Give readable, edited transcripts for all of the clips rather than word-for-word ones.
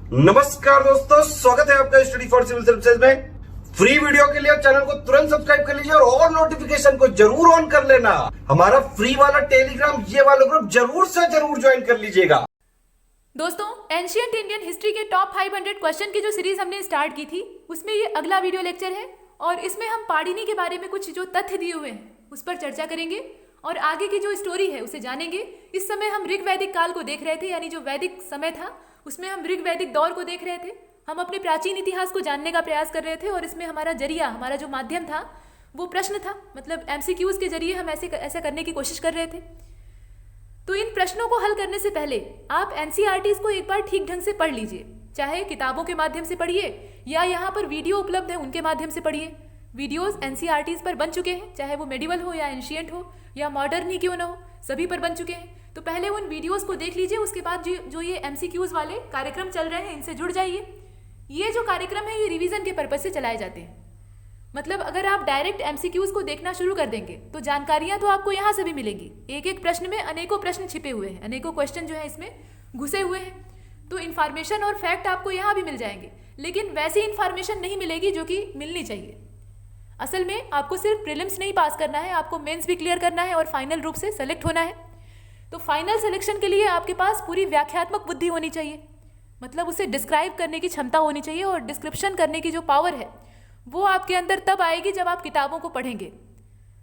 नमस्कार दोस्तों, स्वागत है आपका स्टडी फॉर सिविल सर्विसेज में। फ्री वीडियो के लिए चैनल को तुरंत सब्सक्राइब कर लीजिए और नोटिफिकेशन को जरूर ऑन कर लेना। हमारा फ्री वाला टेलीग्राम ये वाला ग्रुप जरूर से जरूर ज्वाइन कर लीजिएगा। दोस्तों, एंशिएंट इंडियन हिस्ट्री के टॉप 500 क्वेश्चन की जो सीरीज हमने स्टार्ट की थी उसमें ये अगला वीडियो लेक्चर है और इसमें हम पाणिनि के बारे में कुछ जो तथ्य दिए हुए हैं उस पर चर्चा करेंगे और आगे की जो स्टोरी है उसे जानेंगे। इस समय हम ऋग वैदिक काल को देख रहे थे, यानी जो वैदिक समय था उसमें हम ऋग वैदिक दौर को देख रहे थे। हम अपने प्राचीन इतिहास को जानने का प्रयास कर रहे थे और इसमें हमारा जरिया, हमारा जो माध्यम था वो प्रश्न था, मतलब MCQs के जरिए हम ऐसा करने की कोशिश कर रहे थे। तो इन प्रश्नों को हल करने से पहले आप NCERTs को एक बार ठीक ढंग से पढ़ लीजिए, चाहे किताबों के माध्यम से पढ़िए या यहाँ पर वीडियो उपलब्ध है उनके माध्यम से पढ़िए। वीडियोस NCERTs पर बन चुके हैं, चाहे वो मेडिवल हो या एंशिएंट हो या मॉडर्न ही क्यों ना हो, सभी पर बन चुके हैं। तो पहले उन वीडियोस को देख लीजिए, उसके बाद जो ये MCQs वाले कार्यक्रम चल रहे हैं इनसे जुड़ जाइए। ये जो कार्यक्रम है ये रिवीजन के पर्पज से चलाए जाते हैं। मतलब अगर आप डायरेक्ट MCQs को देखना शुरू कर देंगे तो जानकारियां तो आपको यहाँ से भी मिलेंगी। एक एक प्रश्न में अनेकों प्रश्न छिपे हुए हैं, अनेकों क्वेश्चन जो है इसमें घुसे हुए हैं। तो इन्फॉर्मेशन और फैक्ट आपको यहाँ भी मिल जाएंगे, लेकिन वैसी इन्फॉर्मेशन नहीं मिलेगी जो कि मिलनी चाहिए। असल में आपको सिर्फ प्रीलिम्स नहीं पास करना है, आपको मेंस भी क्लियर करना है और फाइनल रूप से सेलेक्ट होना है। तो फाइनल सिलेक्शन के लिए आपके पास पूरी व्याख्यात्मक बुद्धि होनी चाहिए, मतलब उसे डिस्क्राइब करने की क्षमता होनी चाहिए और डिस्क्रिप्शन करने की जो पावर है वो आपके अंदर तब आएगी जब आप किताबों को पढ़ेंगे,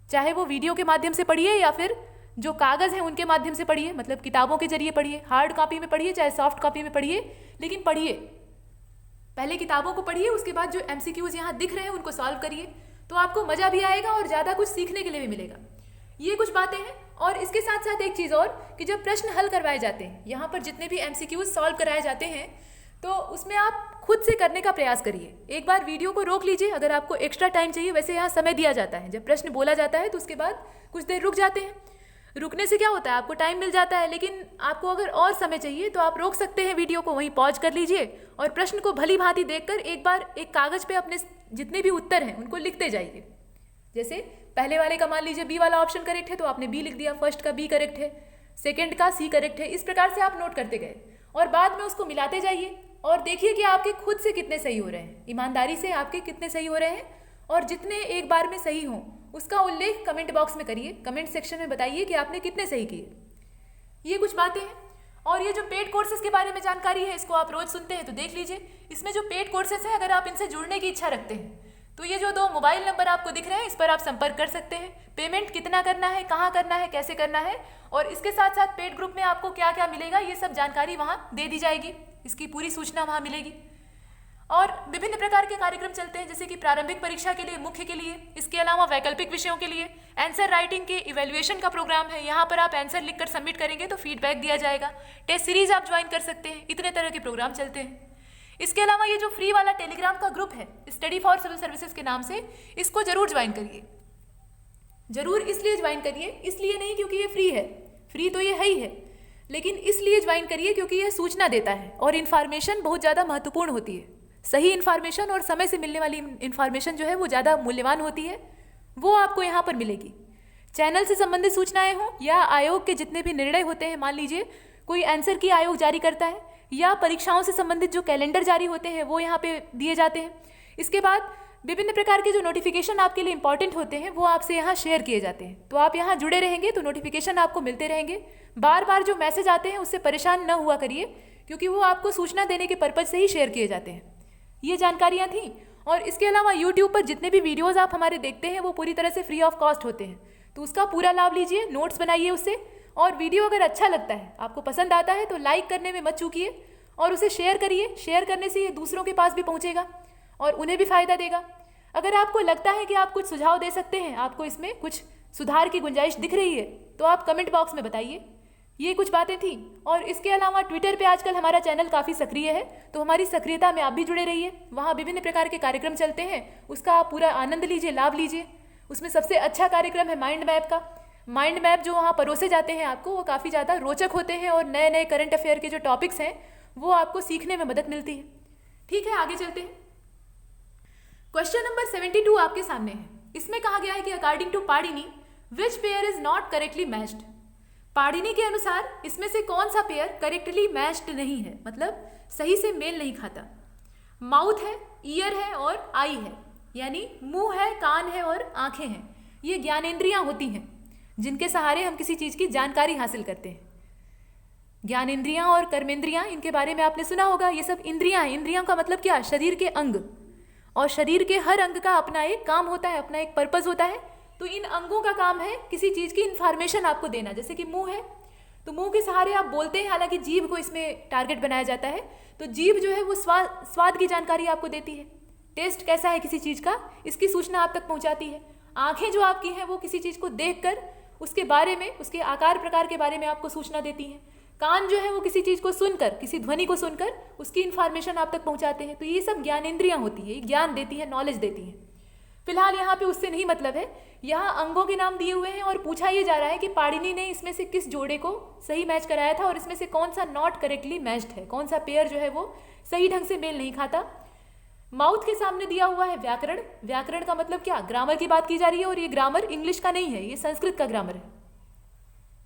चाहे वो वीडियो के माध्यम से पढ़िए या फिर जो कागज़ हैं उनके माध्यम से पढ़िए, मतलब किताबों के जरिए पढ़िए, हार्ड कॉपी में पढ़िए चाहे सॉफ्ट कॉपी में पढ़िए, लेकिन पढ़िए। पहले किताबों को पढ़िए, उसके बाद जो MCQs यहाँ दिख रहे हैं उनको सॉल्व करिए, तो आपको मज़ा भी आएगा और ज़्यादा कुछ सीखने के लिए भी मिलेगा। ये कुछ बातें हैं। और इसके साथ साथ एक चीज़ और कि जब प्रश्न हल करवाए जाते हैं, यहाँ पर जितने भी MCQs सॉल्व कराए जाते हैं तो उसमें आप खुद से करने का प्रयास करिए। एक बार वीडियो को रोक लीजिए अगर आपको एक्स्ट्रा टाइम चाहिए। वैसे यहाँ समय दिया जाता है, जब प्रश्न बोला जाता है तो उसके बाद कुछ देर रुक जाते हैं। रुकने से क्या होता है, आपको टाइम मिल जाता है, लेकिन आपको अगर और समय चाहिए तो आप रोक सकते हैं वीडियो को, वहीं पॉज कर लीजिए और प्रश्न को भली भांति देखकर एक बार एक कागज़ पे अपने जितने भी उत्तर हैं उनको लिखते जाइए। जैसे पहले वाले का मान लीजिए B वाला ऑप्शन करेक्ट है तो आपने B लिख दिया, फर्स्ट का B करेक्ट है, सेकंड का C करेक्ट है। इस प्रकार से आप नोट करते गए और बाद में उसको मिलाते जाइए और देखिए कि आपके खुद से कितने सही हो रहे हैं, ईमानदारी से आपके कितने सही हो रहे हैं। और जितने एक बार में सही हों उसका उल्लेख कमेंट बॉक्स में करिए, कमेंट सेक्शन में बताइए कि आपने कितने सही किए। ये कुछ बातें हैं। और ये जो पेड कोर्सेज के बारे में जानकारी है इसको आप रोज़ सुनते हैं तो देख लीजिए। इसमें जो पेड कोर्सेज हैं अगर आप इनसे जुड़ने की इच्छा रखते हैं तो ये जो 2 मोबाइल नंबर आपको दिख रहे हैं इस पर आप संपर्क कर सकते हैं। पेमेंट कितना करना है, कहाँ करना है, कैसे करना है और इसके साथ साथ पेड ग्रुप में आपको क्या क्या मिलेगा ये सब जानकारी वहाँ दे दी जाएगी, इसकी पूरी सूचना वहाँ मिलेगी। और विभिन्न प्रकार के कार्यक्रम चलते हैं, जैसे कि प्रारंभिक परीक्षा के लिए, मुख्य के लिए, इसके अलावा वैकल्पिक विषयों के लिए आंसर राइटिंग के इवैल्यूएशन का प्रोग्राम है। यहाँ पर आप आंसर लिखकर सबमिट करेंगे तो फीडबैक दिया जाएगा। टेस्ट सीरीज आप ज्वाइन कर सकते हैं। इतने तरह के प्रोग्राम चलते हैं। इसके अलावा ये जो फ्री वाला टेलीग्राम का ग्रुप है स्टडी फॉर सिविल सर्विसेज के नाम से, इसको जरूर ज्वाइन करिए। जरूर इसलिए ज्वाइन करिए, इसलिए नहीं क्योंकि ये फ्री है, फ्री तो ये है ही है, लेकिन इसलिए ज्वाइन करिए क्योंकि यह सूचना देता है और इन्फॉर्मेशन बहुत ज़्यादा महत्वपूर्ण होती है। सही इन्फॉर्मेशन और समय से मिलने वाली इन्फॉर्मेशन जो है वो ज़्यादा मूल्यवान होती है, वो आपको यहाँ पर मिलेगी। चैनल से संबंधित सूचनाएं हों या आयोग के जितने भी निर्णय होते हैं, मान लीजिए कोई आंसर की आयोग जारी करता है या परीक्षाओं से संबंधित जो कैलेंडर जारी होते हैं वो यहाँ पे दिए जाते हैं। इसके बाद विभिन्न प्रकार के जो नोटिफिकेशन आपके लिए इंपॉर्टेंट होते हैं वो आपसे यहाँ शेयर किए जाते हैं। तो आप यहाँ जुड़े रहेंगे तो नोटिफिकेशन आपको मिलते रहेंगे। बार बार जो मैसेज आते हैं उससे परेशान न हुआ करिए, क्योंकि वो आपको सूचना देने के पर्पज से ही शेयर किए जाते हैं। ये जानकारियाँ थीं। और इसके अलावा यूट्यूब पर जितने भी वीडियोज़ आप हमारे देखते हैं वो पूरी तरह से फ्री ऑफ कॉस्ट होते हैं, तो उसका पूरा लाभ लीजिए, नोट्स बनाइए उससे। और वीडियो अगर अच्छा लगता है, आपको पसंद आता है तो लाइक करने में मत चूकिए और उसे शेयर करिए। शेयर करने से ये दूसरों के पास भी पहुंचेगा और उन्हें भी फ़ायदा देगा। अगर आपको लगता है कि आप कुछ सुझाव दे सकते हैं, आपको इसमें कुछ सुधार की गुंजाइश दिख रही है, तो आप कमेंट बॉक्स में बताइए। ये कुछ बातें थी। और इसके अलावा ट्विटर पे आजकल हमारा चैनल काफ़ी सक्रिय है, तो हमारी सक्रियता में आप भी जुड़े रहिए। वहाँ विभिन्न प्रकार के कार्यक्रम चलते हैं, उसका आप पूरा आनंद लीजिए, लाभ लीजिए। उसमें सबसे अच्छा कार्यक्रम है माइंड मैप का। माइंड मैप जो वहाँ परोसे जाते हैं आपको, वो काफ़ी ज़्यादा रोचक होते हैं और नए नए करंट अफेयर के जो टॉपिक्स हैं वो आपको सीखने में मदद मिलती है। ठीक है, आगे चलते हैं। क्वेश्चन नंबर 72 आपके सामने है। इसमें कहा गया है कि according to Panini which pair is not correctly matched. Panini के अनुसार इसमें से कौन सा पेयर करेक्टली मैच्ड नहीं है, मतलब सही से मेल नहीं खाता। माउथ है, ईयर है और आई है, यानी मुंह है, कान है और आंखें हैं। ये ज्ञानेंद्रियां होती हैं जिनके सहारे हम किसी चीज़ की जानकारी हासिल करते हैं। ज्ञानेंद्रियां और कर्मेंद्रियां, इनके बारे में आपने सुना होगा। ये सब इंद्रियां हैं। इंद्रियां का मतलब क्या? शरीर के अंग। और शरीर के हर अंग का अपना एक काम होता है, अपना एक पर्पस होता है। तो इन अंगों का काम है किसी चीज़ की इन्फॉर्मेशन आपको देना। जैसे कि मुंह है तो मुंह के सहारे आप बोलते हैं, हालांकि जीभ को इसमें टारगेट बनाया जाता है। तो जीभ जो है वो स्वाद की जानकारी आपको देती है। टेस्ट कैसा है किसी चीज़ का, इसकी सूचना आप तक पहुंचाती है। आंखें जो आपकी हैं वो किसी चीज़ को देखकर उसके बारे में, उसके आकार प्रकार के बारे में आपको सूचना देती हैं। कान जो है वो किसी चीज़ को सुनकर, किसी ध्वनि को सुनकर उसकी इन्फॉर्मेशन आप तक पहुंचाते हैं। तो ये सब ज्ञानेंद्रियां होती है, ज्ञान देती है, नॉलेज देती हैं। फिलहाल यहाँ पे उससे नहीं मतलब है। यहाँ अंगों के नाम दिए हुए हैं और पूछा ये जा रहा है कि पाणिनि ने इसमें से किस जोड़े को सही मैच कराया था और इसमें से कौन सा नॉट करेक्टली मैच्ड है, कौन सा पेयर जो है वो सही ढंग से मेल नहीं खाता। माउथ के सामने दिया हुआ है व्याकरण। व्याकरण का मतलब क्या? ग्रामर की बात की जा रही है और ये ग्रामर इंग्लिश का नहीं है, ये संस्कृत का ग्रामर है।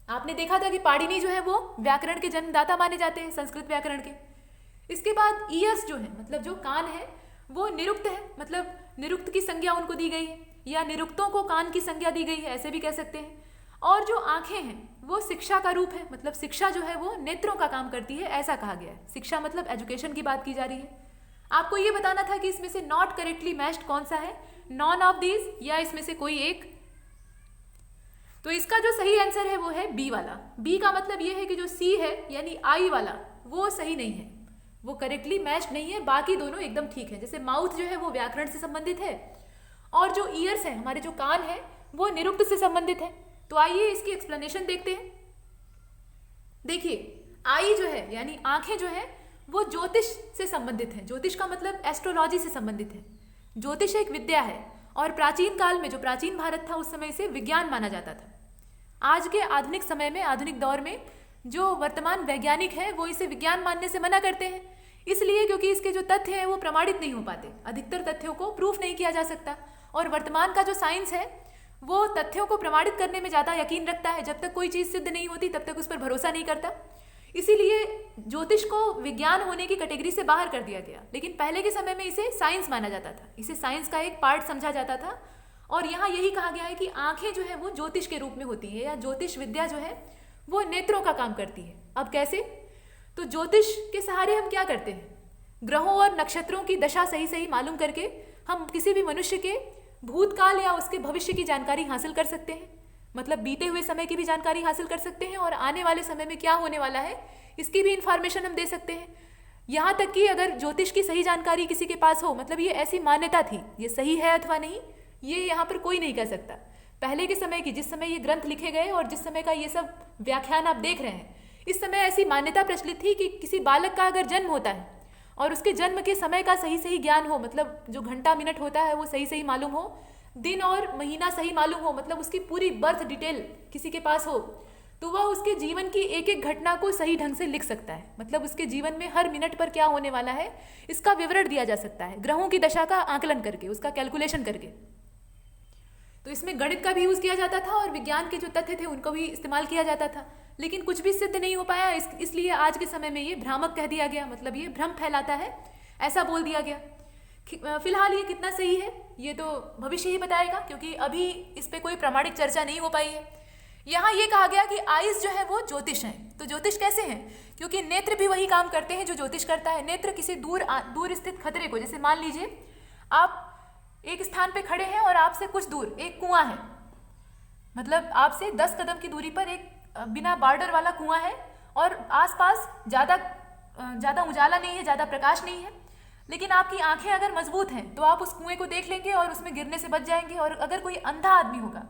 आपने देखा था कि पाणिनि जो है वो व्याकरण के जन्मदाता माने जाते हैं, संस्कृत व्याकरण के। इसके बाद ईयर्स जो है, मतलब जो कान है, वो निरुक्त है, मतलब निरुक्त की संज्ञा उनको दी गई है, या निरुक्तों को कान की संज्ञा दी गई है, ऐसे भी कह सकते हैं। और जो आंखें हैं वो शिक्षा का रूप है, मतलब शिक्षा जो है वो नेत्रों का काम करती है, ऐसा कहा गया है। शिक्षा मतलब एजुकेशन की बात की जा रही है। आपको ये बताना था कि इसमें से नॉट करेक्टली मैच्ड कौन सा है, नॉन ऑफ दीज या इसमें से कोई एक। तो इसका जो सही आंसर है वो है बी वाला। बी का मतलब ये है कि जो सी है यानी आई वाला वो सही नहीं है, वो करेक्टली मैच्ड नहीं है। बाकी दोनों एकदम ठीक है। जैसे माउथ जो है वो व्याकरण से संबंधित है और जो ईयर्स है, हमारे जो कान है, वो निरुक्त से संबंधित है। तो आइए इसकी एक्सप्लेनेशन देखते हैं। देखिए, आई जो है यानी आंखें जो है वो ज्योतिष से संबंधित है। ज्योतिष का मतलब एस्ट्रोलॉजी से संबंधित है। ज्योतिष एक विद्या है और प्राचीन काल में, जो प्राचीन भारत था, उस समय इसे विज्ञान माना जाता था। आज के आधुनिक समय में, आधुनिक दौर में जो वर्तमान वैज्ञानिक है वो इसे विज्ञान मानने से मना करते हैं, इसलिए क्योंकि इसके जो तथ्य हैं वो प्रमाणित नहीं हो पाते। अधिकतर तथ्यों को प्रूफ नहीं किया जा सकता और वर्तमान का जो साइंस है वो तथ्यों को प्रमाणित करने में ज़्यादा यकीन रखता है। जब तक कोई चीज़ सिद्ध नहीं होती तब तक उस पर भरोसा नहीं करता। इसीलिए ज्योतिष को विज्ञान होने की कैटेगरी से बाहर कर दिया गया। लेकिन पहले के समय में इसे साइंस माना जाता था, इसे साइंस का एक पार्ट समझा जाता था। और यहाँ यही कहा गया है कि आंखें जो है वो ज्योतिष के रूप में होती है, या ज्योतिष विद्या जो है वो नेत्रों का काम करती है। अब कैसे? तो ज्योतिष के सहारे हम क्या करते हैं? ग्रहों और नक्षत्रों की दशा सही सही मालूम करके हम किसी भी मनुष्य के भूतकाल या उसके भविष्य की जानकारी हासिल कर सकते हैं। मतलब बीते हुए समय की भी जानकारी हासिल कर सकते हैं और आने वाले समय में क्या होने वाला है इसकी भी इंफॉर्मेशन हम दे सकते हैं। यहाँ तक कि अगर ज्योतिष की सही जानकारी किसी के पास हो, मतलब ये ऐसी मान्यता थी, ये सही है अथवा नहीं, ये यहाँ पर कोई नहीं कह सकता। पहले के समय की, जिस समय ये ग्रंथ लिखे गए और जिस समय का ये सब व्याख्यान आप देख रहे हैं, इस समय ऐसी मान्यता प्रचलित थी कि किसी बालक का अगर जन्म होता है और उसके जन्म के समय का सही सही ज्ञान हो, मतलब जो घंटा मिनट होता है वो सही सही मालूम हो, दिन और महीना सही मालूम हो, मतलब उसकी पूरी बर्थ डिटेल किसी के पास हो, तो वह उसके जीवन की एक एक घटना को सही ढंग से लिख सकता है। मतलब उसके जीवन में हर मिनट पर क्या होने वाला है इसका विवरण दिया जा सकता है, ग्रहों की दशा का आकलन करके, उसका कैलकुलेशन करके। तो इसमें गणित का भी यूज़ किया जाता था और विज्ञान के जो तथ्य थे उनको भी इस्तेमाल किया जाता था। लेकिन कुछ भी सिद्ध नहीं हो पाया, इसलिए आज के समय में ये भ्रामक कह दिया गया, मतलब ये भ्रम फैलाता है, ऐसा बोल दिया गया। फिलहाल ये कितना सही है ये तो भविष्य ही बताएगा, क्योंकि अभी इस पर कोई प्रामाणिक चर्चा नहीं हो पाई है। यहाँ ये कहा गया कि आइज जो है वो ज्योतिष हैं। तो ज्योतिष कैसे हैं? क्योंकि नेत्र भी वही काम करते हैं जो ज्योतिष करता है। नेत्र किसी दूर स्थित खतरे को, जैसे मान लीजिए आप एक स्थान पे खड़े हैं और आपसे कुछ दूर एक कुआं है, मतलब आपसे 10 कदम की दूरी पर एक बिना बॉर्डर वाला कुआं है और आसपास ज़्यादा उजाला नहीं है, ज़्यादा प्रकाश नहीं है, लेकिन आपकी आंखें अगर मजबूत हैं तो आप उस कुएं को देख लेंगे और उसमें गिरने से बच जाएंगे। और अगर कोई अंधा आदमी होगा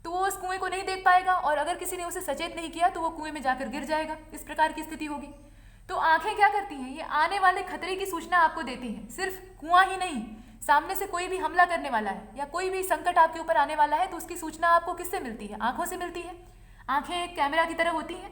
तो वो उस कुएं को नहीं देख पाएगा और अगर किसी ने उसे सचेत नहीं किया तो वो कुएं में जाकर गिर जाएगा। इस प्रकार की स्थिति होगी। तो आंखें क्या करती हैं? ये आने वाले खतरे की सूचना आपको देती हैं। सिर्फ कुआं ही नहीं, सामने से कोई भी हमला करने वाला है या कोई भी संकट आपके ऊपर आने वाला है तो उसकी सूचना आपको किससे मिलती है? आंखों से मिलती है। आंखें एक कैमरा की तरह होती हैं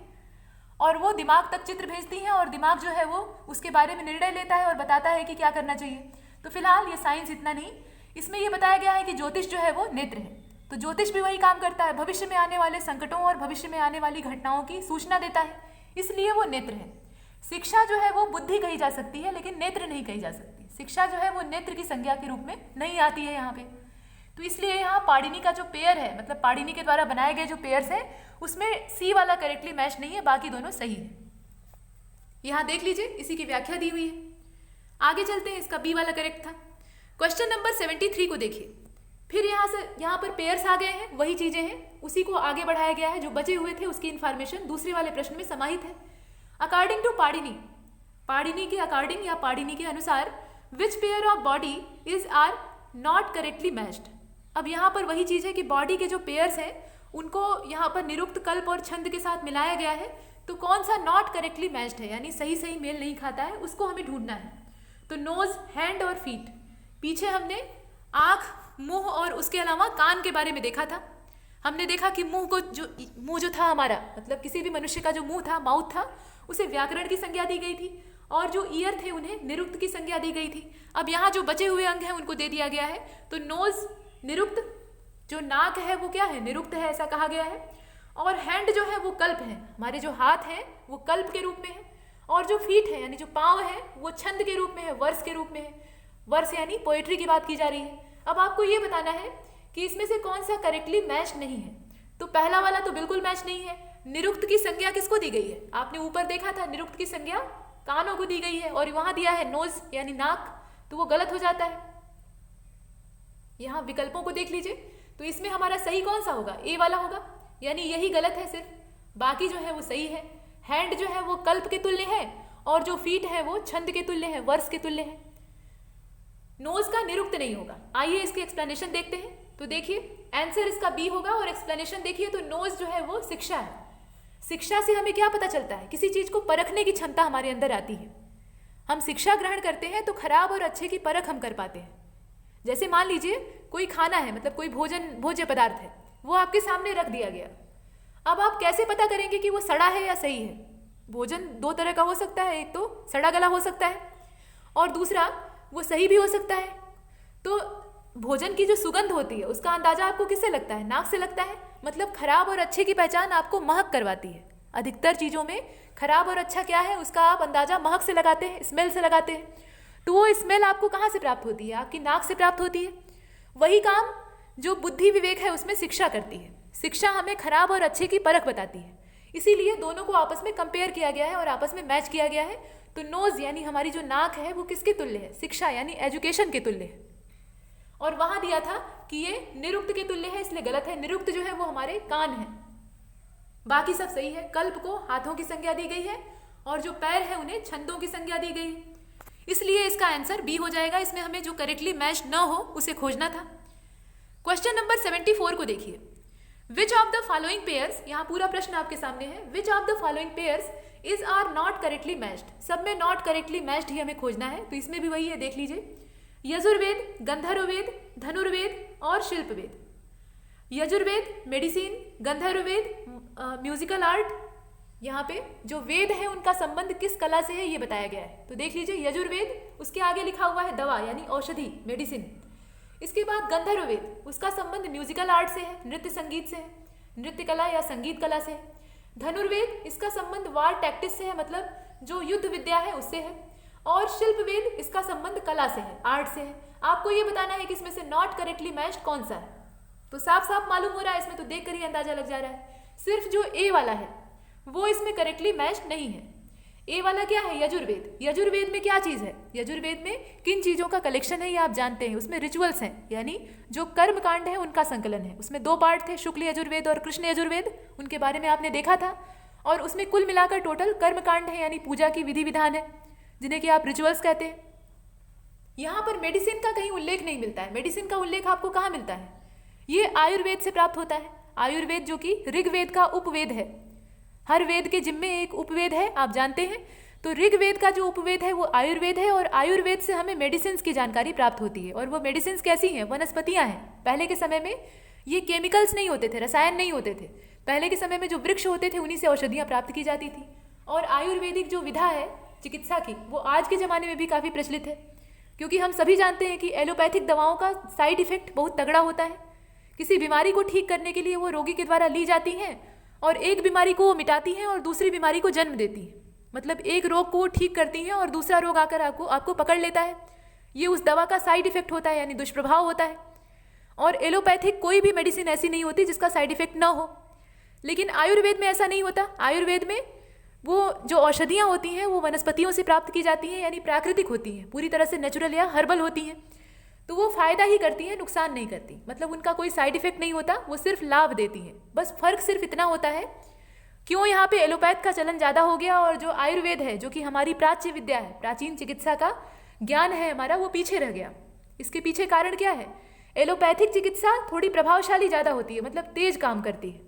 और वो दिमाग तक चित्र भेजती हैं और दिमाग जो है वो उसके बारे में निर्णय लेता है और बताता है कि क्या करना चाहिए। तो फिलहाल ये साइंस इतना नहीं, इसमें ये बताया गया है कि ज्योतिष जो है वो नेत्र है। तो ज्योतिष भी वही काम करता है, भविष्य में आने वाले संकटों और भविष्य में आने वाली घटनाओं की सूचना देता है, इसलिए वो नेत्र है। शिक्षा जो है वो बुद्धि कही जा सकती है, लेकिन नेत्र नहीं कही जा सकती। शिक्षा जो है वो नेत्र की संज्ञा के रूप में नहीं आती है यहाँ पे। तो इसलिए यहाँ पाणिनि का जो पेयर है, मतलब पाणिनि के द्वारा बनाए गए जो पेयर्स हैं, उसमें सी वाला करेक्टली मैच नहीं है, बाकी दोनों सही है। यहाँ देख लीजिए, इसी की व्याख्या दी हुई है। आगे चलते हैं, इसका बी वाला करेक्ट था। क्वेश्चन नंबर 73 को देखिए। फिर यहाँ पर पेयर्स आ गए हैं, वही चीजें हैं, उसी को आगे बढ़ाया गया है। जो बचे हुए थे उसकी इंफॉर्मेशन दूसरे वाले प्रश्न में समाहित है। अकॉर्डिंग टू पाणिनि, पाणिनि के अकॉर्डिंग या पाणिनि के अनुसार, which pair of body is are not correctly matched. अब यहाँ पर वही चीज है कि बॉडी के जो पेयर्स हैं उनको यहाँ पर निरुक्त, कल्प और छंद के साथ मिलाया गया है। तो कौन सा नॉट करेक्टली मैच्ड है, यानी सही सही मेल नहीं खाता है, उसको हमें ढूंढना है। तो नोज, हैंड और फीट। पीछे हमने आंख, मुंह और उसके अलावा कान के बारे में देखा था। हमने देखा कि मुंह जो था हमारा, मतलब किसी भी मनुष्य का जो मुंह था, माउथ था, उसे व्याकरण की संज्ञा दी गई थी, और जो ईयर थे उन्हें निरुक्त की संज्ञा दी गई थी। अब यहाँ जो बचे हुए अंग हैं उनको दे दिया गया है। तो नोज निरुक्त, जो नाक है वो क्या है, निरुक्त है, ऐसा कहा गया है। और हैंड जो है वो कल्प है, हमारे जो हाथ हैं वो कल्प के रूप में है। और जो फीट है यानी जो पाँव है वो छंद के रूप में है, वर्ष के रूप में है। वर्ष यानी पोएट्री की बात की जा रही है। अब आपको ये बताना है कि इसमें से कौन सा करेक्टली मैच नहीं है। तो पहला वाला तो बिल्कुल मैच नहीं है। निरुक्त की संज्ञा किसको दी गई है, आपने ऊपर देखा था, निरुक्त की संज्ञा कानों को दी गई है, और वहां दिया है नोज यानी नाक, तो वो गलत हो जाता है। यहां विकल्पों को देख लीजिए, तो इसमें हमारा सही कौन सा होगा, ए वाला होगा, यानी यही गलत है सिर्फ, बाकी जो है वो सही है। हैंड जो है वो कल्प के तुल्य है, और जो फीट है वो छंद के तुल्य है, वर्ष के तुल्य है। नोज का निरुक्त नहीं होगा। आइए इसकी एक्सप्लेनेशन देखते हैं। तो देखिए आंसर इसका बी होगा, और एक्सप्लेनेशन देखिए तो नोज जो है वो शिक्षा है। शिक्षा से हमें क्या पता चलता है, किसी चीज को परखने की क्षमता हमारे अंदर आती है। हम शिक्षा ग्रहण करते हैं तो खराब और अच्छे की परख हम कर पाते हैं। जैसे मान लीजिए कोई खाना है, मतलब कोई भोज्य पदार्थ है, वो आपके सामने रख दिया गया। अब आप कैसे पता करेंगे कि वो सड़ा है या सही है। भोजन दो तरह का हो सकता है, एक तो सड़ा गला हो सकता है और दूसरा वो सही भी हो सकता है। तो भोजन की जो सुगंध होती है उसका अंदाजा आपको किससे लगता है, नाक से लगता है। मतलब खराब और अच्छे की पहचान आपको महक करवाती है। अधिकतर चीज़ों में खराब और अच्छा क्या है उसका आप अंदाजा महक से लगाते हैं, स्मेल से लगाते हैं। तो वो स्मेल आपको कहाँ से प्राप्त होती है, आपकी नाक से प्राप्त होती है। वही काम जो बुद्धि विवेक है उसमें शिक्षा करती है। शिक्षा हमें खराब और अच्छे की परख बताती है। इसीलिए दोनों को आपस में कंपेयर किया गया है और आपस में मैच किया गया है। तो नोज यानी हमारी जो नाक है वो किसके तुल्य है, शिक्षा यानी एजुकेशन के तुल्य है। और वहां दिया था कि ये निरुक्त के तुल्य है, इसलिए गलत है। निरुक्त जो है वो हमारे कान है, बाकी सब सही है। कल्प को हाथों की संज्ञा दी गई है और जो पैर है उन्हें छंदों की संज्ञा दी गई है, इसलिए इसका आंसर बी हो जाएगा। इसमें हमें जो करेक्टली मैच न हो उसे खोजना था। क्वेश्चन नंबर 74 को देखिए। Which of the following pairs, यहाँ पूरा प्रश्न आपके सामने है, which of the following pairs is are not correctly matched. सब में नॉट करेक्टली मैच्ड ही हमें खोजना है। तो इसमें भी वही है, देख लीजिए। यजुर्वेद, गंधर्ववेद, धनुर्वेद और Shilpaveda. Yajurveda medicine, Gandharvaveda musical art. यहाँ पे जो वेद है उनका संबंध किस कला से है ये बताया गया है। तो देख लीजिए यजुर्वेद, उसके आगे लिखा हुआ है दवा यानी औषधि, मेडिसिन। इसके बाद गंधर्ववेद, उसका संबंध म्यूजिकल आर्ट से है, नृत्य संगीत से है, नृत्य कला या संगीत कला से है। धनुर्वेद, इसका संबंध वार टैक्टिस से है, मतलब जो युद्ध विद्या है उससे है। और शिल्पवेद, इसका संबंध कला से है, आर्ट से है। आपको ये बताना है कि इसमें से नॉट करेक्टली मैच्ड कौन सा है। तो साफ साफ मालूम हो रहा है, इसमें तो देख कर ही अंदाजा लग जा रहा है। सिर्फ जो ए वाला है वो इसमें करेक्टली मैच्ड नहीं है। ए वाला क्या है, यजुर्वेद। यजुर्वेद में क्या चीज़ है, यजुर्वेद में किन चीज़ों का कलेक्शन है ये आप जानते हैं। उसमें रिचुअल्स हैं, यानी जो कर्म कांड है उनका संकलन है। उसमें 2 पार्ट थे, शुक्ल यजुर्वेद और कृष्ण यजुर्वेद, उनके बारे में आपने देखा था। और उसमें कुल मिलाकर टोटल कर्म कांड है, यानी पूजा की विधि विधान है, जिन्हें कि आप रिचुअल्स कहते हैं। यहाँ पर मेडिसिन का कहीं उल्लेख नहीं मिलता है। मेडिसिन का उल्लेख आपको कहाँ मिलता है, ये आयुर्वेद से प्राप्त होता है। आयुर्वेद जो कि ऋग्वेद का उपवेद है। हर वेद के जिम्मे एक उपवेद है, आप जानते हैं। तो ऋग्वेद का जो उपवेद है वो आयुर्वेद है, और आयुर्वेद से हमें मेडिसिन की जानकारी प्राप्त होती है। और वो मेडिसिन कैसी हैं, वनस्पतियाँ हैं। पहले के समय में ये केमिकल्स नहीं होते थे, रसायन नहीं होते थे। पहले के समय में जो वृक्ष होते थे उन्हीं से औषधियाँ प्राप्त की जाती थी। और आयुर्वेदिक जो विधा है चिकित्सा की, वो आज के ज़माने में भी काफ़ी प्रचलित है। क्योंकि हम सभी जानते हैं कि एलोपैथिक दवाओं का साइड इफेक्ट बहुत तगड़ा होता है। किसी बीमारी को ठीक करने के लिए वो रोगी के द्वारा ली जाती हैं और एक बीमारी को वो मिटाती हैं और दूसरी बीमारी को जन्म देती हैं। मतलब एक रोग को वो ठीक करती हैं और दूसरा रोग आकर आपको पकड़ लेता है। ये उस दवा का साइड इफेक्ट होता है, यानी दुष्प्रभाव होता है। और एलोपैथिक कोई भी मेडिसिन ऐसी नहीं होती जिसका साइड इफेक्ट ना हो। लेकिन आयुर्वेद में ऐसा नहीं होता। आयुर्वेद में वो जो औषधियाँ होती हैं वो वनस्पतियों से प्राप्त की जाती हैं, यानी प्राकृतिक होती हैं, पूरी तरह से नेचुरल या हर्बल होती हैं। तो वो फ़ायदा ही करती हैं, नुकसान नहीं करती। मतलब उनका कोई साइड इफेक्ट नहीं होता, वो सिर्फ लाभ देती हैं। बस फ़र्क सिर्फ इतना होता है क्यों यहाँ पे एलोपैथ का चलन ज़्यादा हो गया और जो आयुर्वेद है, जो कि हमारी प्राच्य विद्या है, प्राचीन चिकित्सा का ज्ञान है हमारा, वो पीछे रह गया। इसके पीछे कारण क्या है? एलोपैथिक चिकित्सा थोड़ी प्रभावशाली ज़्यादा होती है, मतलब तेज काम करती है।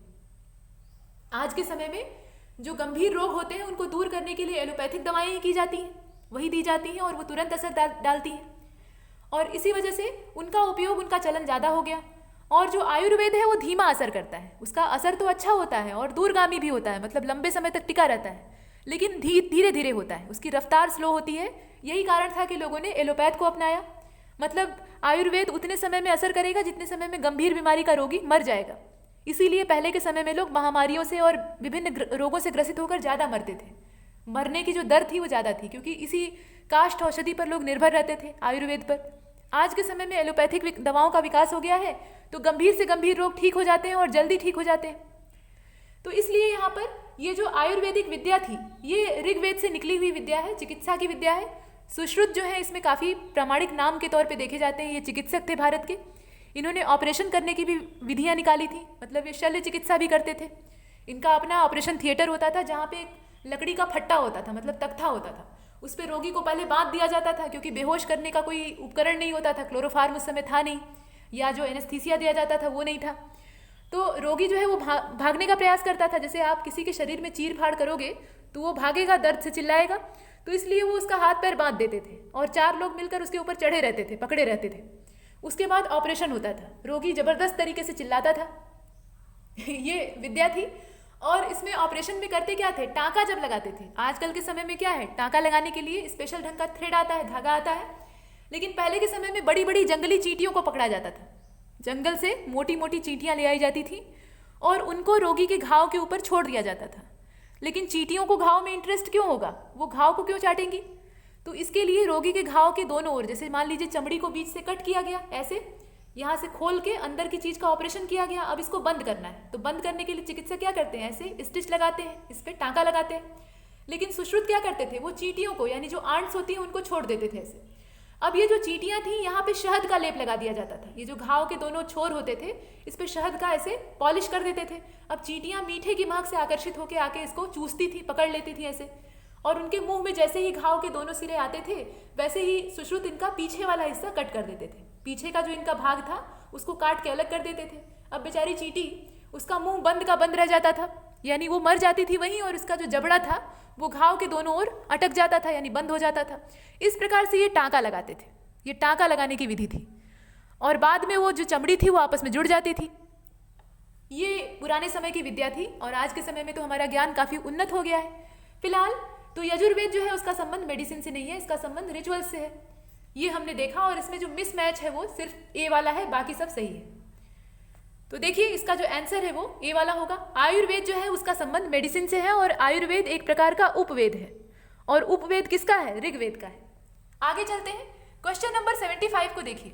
आज के समय में जो गंभीर रोग होते हैं उनको दूर करने के लिए एलोपैथिक दवाएं ही की जाती हैं, वही दी जाती हैं और वो तुरंत असर डालती हैं। और इसी वजह से उनका उपयोग, उनका चलन ज़्यादा हो गया। और जो आयुर्वेद है वो धीमा असर करता है। उसका असर तो अच्छा होता है और दूरगामी भी होता है, मतलब लंबे समय तक टिका रहता है, लेकिन धीरे धीरे होता है, उसकी रफ्तार स्लो होती है। यही कारण था कि लोगों ने एलोपैथ को अपनाया। मतलब आयुर्वेद उतने समय में असर करेगा जितने समय में गंभीर बीमारी का रोगी मर जाएगा। इसीलिए पहले के समय में लोग महामारियों से और विभिन्न रोगों से ग्रसित होकर ज़्यादा मरते थे। मरने की जो दर थी वो ज़्यादा थी, क्योंकि इसी काष्ठ औषधि पर लोग निर्भर रहते थे, आयुर्वेद पर। आज के समय में एलोपैथिक दवाओं का विकास हो गया है, तो गंभीर से गंभीर रोग ठीक हो जाते हैं और जल्दी ठीक हो जाते हैं। तो इसलिए यहाँ पर ये जो आयुर्वेदिक विद्या थी, ये ऋग्वेद से निकली हुई विद्या है, चिकित्सा की विद्या है। सुश्रुत जो है इसमें काफ़ी प्रामाणिक नाम के तौर पे देखे जाते हैं। ये चिकित्सक थे भारत के। इन्होंने ऑपरेशन करने की भी विधियाँ निकाली थी, मतलब ये शल्य चिकित्सा भी करते थे। इनका अपना ऑपरेशन थिएटर होता था, जहाँ पे एक लकड़ी का फट्टा होता था, मतलब तख्ता होता था। उस पर रोगी को पहले बांध दिया जाता था, क्योंकि बेहोश करने का कोई उपकरण नहीं होता था, क्लोरोफार्म उस समय था नहीं, या जो एनेस्थीसिया दिया जाता था वो नहीं था। तो रोगी जो है वो भागने का प्रयास करता था। जैसे आप किसी के शरीर में चीर फाड़ करोगे तो वो भागेगा, दर्द से चिल्लाएगा, तो इसलिए वो उसका हाथ पैर बांध देते थे और 4 लोग मिलकर उसके ऊपर चढ़े रहते थे, पकड़े रहते थे। उसके बाद ऑपरेशन होता था, रोगी जबरदस्त तरीके से चिल्लाता था। ये विद्या थी। और इसमें ऑपरेशन में करते क्या थे? टाँका जब लगाते थे। आजकल के समय में क्या है, टाँका लगाने के लिए स्पेशल ढंग का थ्रेड आता है, धागा आता है। लेकिन पहले के समय में बड़ी बड़ी जंगली चींटियों को पकड़ा जाता था। जंगल से मोटी मोटी चींटियाँ ले आई जाती थी और उनको रोगी के घाव के ऊपर छोड़ दिया जाता था। लेकिन चींटियों को घाव में इंटरेस्ट क्यों होगा? वो घाव को क्यों चाटेंगी? तो इसके लिए रोगी के घाव के दोनों ओर, जैसे मान लीजिए चमड़ी को बीच से कट किया गया, ऐसे यहाँ से खोल के अंदर की चीज़ का ऑपरेशन किया गया, अब इसको बंद करना है। तो बंद करने के लिए चिकित्सक क्या करते हैं? ऐसे स्टिच लगाते हैं, इस पर टाँका लगाते हैं। लेकिन सुश्रुत क्या करते थे? वो चींटियों को, यानी जो आंट्स होती हैं, उनको छोड़ देते थे ऐसे। अब ये जो चींटियाँ थी, यहाँ पे शहद का लेप लगा दिया जाता था। ये जो घाव के दोनों छोर होते थे, इस पे शहद का ऐसे पॉलिश कर देते थे। अब चींटियाँ मीठे की महक से आकर्षित होकर आके इसको चूसती थी, पकड़ लेती थी ऐसे। और उनके मुंह में जैसे ही घाव के दोनों सिरे आते थे, वैसे ही सुश्रुत इनका पीछे वाला हिस्सा कट कर देते थे। पीछे का जो इनका भाग था उसको काट के अलग कर देते थे। अब बेचारी चींटी, उसका मुंह बंद का बंद रह जाता था, यानी वो मर जाती थी वहीं, और उसका जो जबड़ा था वो घाव के दोनों ओर अटक जाता था, यानी बंद हो जाता था। इस प्रकार से ये टाँका लगाते थे। ये टाँका लगाने की विधि थी। और बाद में वो जो चमड़ी थी वो आपस में जुड़ जाती थी। ये पुराने समय की विद्या थी। और आज के समय में तो हमारा ज्ञान काफ़ी उन्नत हो गया है। फिलहाल तो यजुर्वेद जो है उसका संबंध मेडिसिन से नहीं है, इसका संबंध रिचुअल्स से है। ये हमने देखा। और इसमें जो मिसमैच है वो सिर्फ ए वाला है, बाकी सब सही है। तो देखिए इसका जो आंसर है वो ए वाला होगा। आयुर्वेद जो है उसका संबंध मेडिसिन से है, और आयुर्वेद एक प्रकार का उपवेद है। और उपवेद किसका है? ऋग्वेद का है। आगे चलते हैं। क्वेश्चन नंबर 75 को देखिए।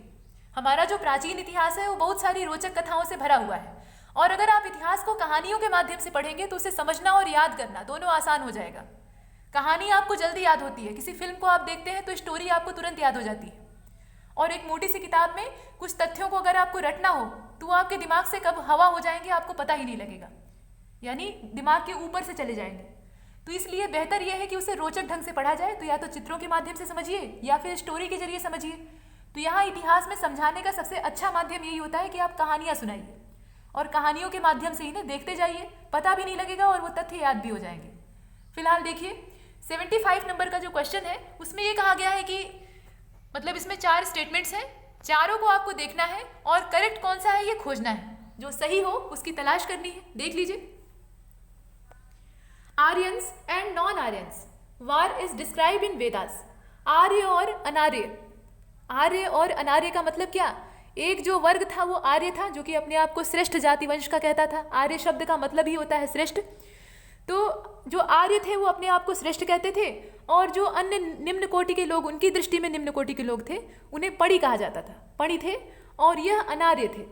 हमारा जो प्राचीन इतिहास है वो बहुत सारी रोचक कथाओं से भरा हुआ है। और अगर आप इतिहास को कहानियों के माध्यम से पढ़ेंगे तो उसे समझना और याद करना दोनों आसान हो जाएगा। कहानी आपको जल्दी याद होती है। किसी फिल्म को आप देखते हैं तो स्टोरी आपको तुरंत याद हो जाती है। और एक मोटी सी किताब में कुछ तथ्यों को अगर आपको रटना हो तो वो आपके दिमाग से कब हवा हो जाएंगे आपको पता ही नहीं लगेगा, यानी दिमाग के ऊपर से चले जाएंगे। तो इसलिए बेहतर यह है कि उसे रोचक ढंग से पढ़ा जाए। तो या तो चित्रों के माध्यम से समझिए या फिर स्टोरी के जरिए समझिए। तो यहाँ इतिहास में समझाने का सबसे अच्छा माध्यम यही होता है कि आप कहानियाँ सुनाइए, और कहानियों के माध्यम से इन्हें देखते जाइए, पता भी नहीं लगेगा और वो तथ्य याद भी हो जाएंगे। फिलहाल देखिए 75 नंबर का जो क्वेश्चन है उसमें ये कहा गया है कि मतलब इसमें 4 स्टेटमेंट्स हैं, चारों को आपको देखना है और करेक्ट कौन सा है ये खोजना है। जो सही हो उसकी तलाश करनी है। देख लीजिए। Aryans and non Aryans war is describe in Vedas. आर्य और अनार्य। आर्य और अनार्य का मतलब क्या? एक जो वर्ग था वो आर्य था, जो कि अपने आप को श्रेष्ठ जाति वंश का कहता था। आर्य शब्द का मतलब ही होता है श्रेष्ठ। तो जो आर्य थे वो अपने आप को श्रेष्ठ कहते थे, और जो अन्य निम्न कोटि के लोग, उनकी दृष्टि में निम्न कोटि के लोग थे, उन्हें पढ़ी कहा जाता था। पढ़ी थे, और यह अनार्य थे।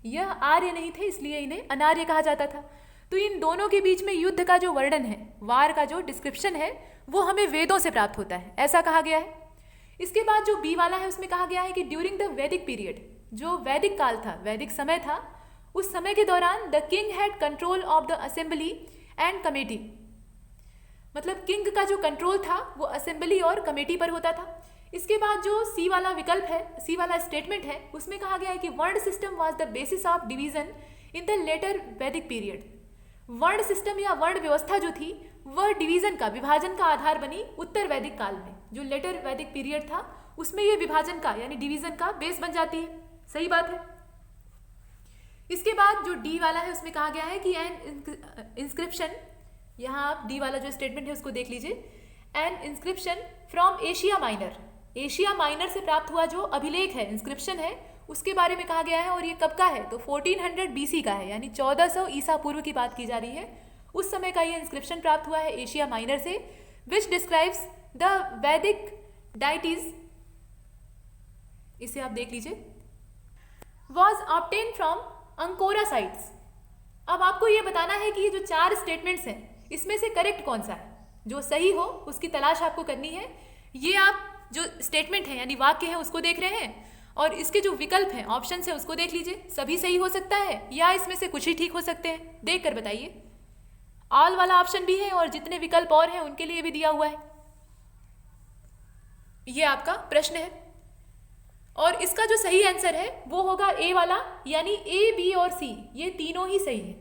यह आर्य नहीं थे, इसलिए इन्हें अनार्य कहा जाता था। तो इन दोनों के बीच में युद्ध का जो वर्णन है, वार का जो डिस्क्रिप्शन है, वो हमें वेदों से प्राप्त होता है, ऐसा कहा गया है। इसके बाद जो बी वाला है उसमें कहा गया है कि ड्यूरिंग द वैदिक पीरियड, जो वैदिक काल था, वैदिक समय था, उस समय के दौरान the king had control of the assembly and committee. मतलब किंग का जो कंट्रोल था वो असेंबली और कमेटी पर होता था। इसके बाद जो सी वाला विकल्प है, सी वाला स्टेटमेंट है, उसमें कहा गया है कि varna system was the basis of division in the later Vedic period. Varna system या वर्ण व्यवस्था जो थी वह डिवीजन का, विभाजन का आधार बनी उत्तर वैदिक काल में। जो लेटर वैदिक पीरियड था उसमें ये विभाजन का यानी डिवीजन का बेस बन जाती है। सही बात है। इसके बाद जो डी वाला है उसमें कहा गया है कि एन इंस्क्रिप्शन, यहाँ आप डी वाला जो स्टेटमेंट है उसको देख लीजिए। N inscription from Asia minor, Asia minor से प्राप्त हुआ जो अभिलेख है, इंस्क्रिप्शन है, उसके बारे में कहा गया है। और ये कब का है? तो 1400 BC का है, यानी 1400 ईसा पूर्व की बात की जा रही है। उस समय का ये इंस्क्रिप्शन प्राप्त हुआ है एशिया माइनर से, विच डिस्क्राइब्स द वैदिक डाइटीज, इसे आप देख लीजिए, वॉज ऑब्टेन फ्रॉम अंकोरा साइट्स। अब आपको ये बताना है कि ये जो 4 स्टेटमेंट्स हैं इसमें से करेक्ट कौन सा है, जो सही हो उसकी तलाश आपको करनी है। ये आप जो स्टेटमेंट है यानी वाक्य है उसको देख रहे हैं, और इसके जो विकल्प हैं, ऑप्शन है, उसको देख लीजिए। सभी सही हो सकता है या इसमें से कुछ ही ठीक हो सकते हैं, देख कर बताइए। ऑल वाला ऑप्शन भी है और जितने विकल्प और हैं उनके लिए भी दिया हुआ है। ये आपका प्रश्न है, और इसका जो सही आंसर है वो होगा ए वाला, यानी ए, बी और सी, ये तीनों ही सही है।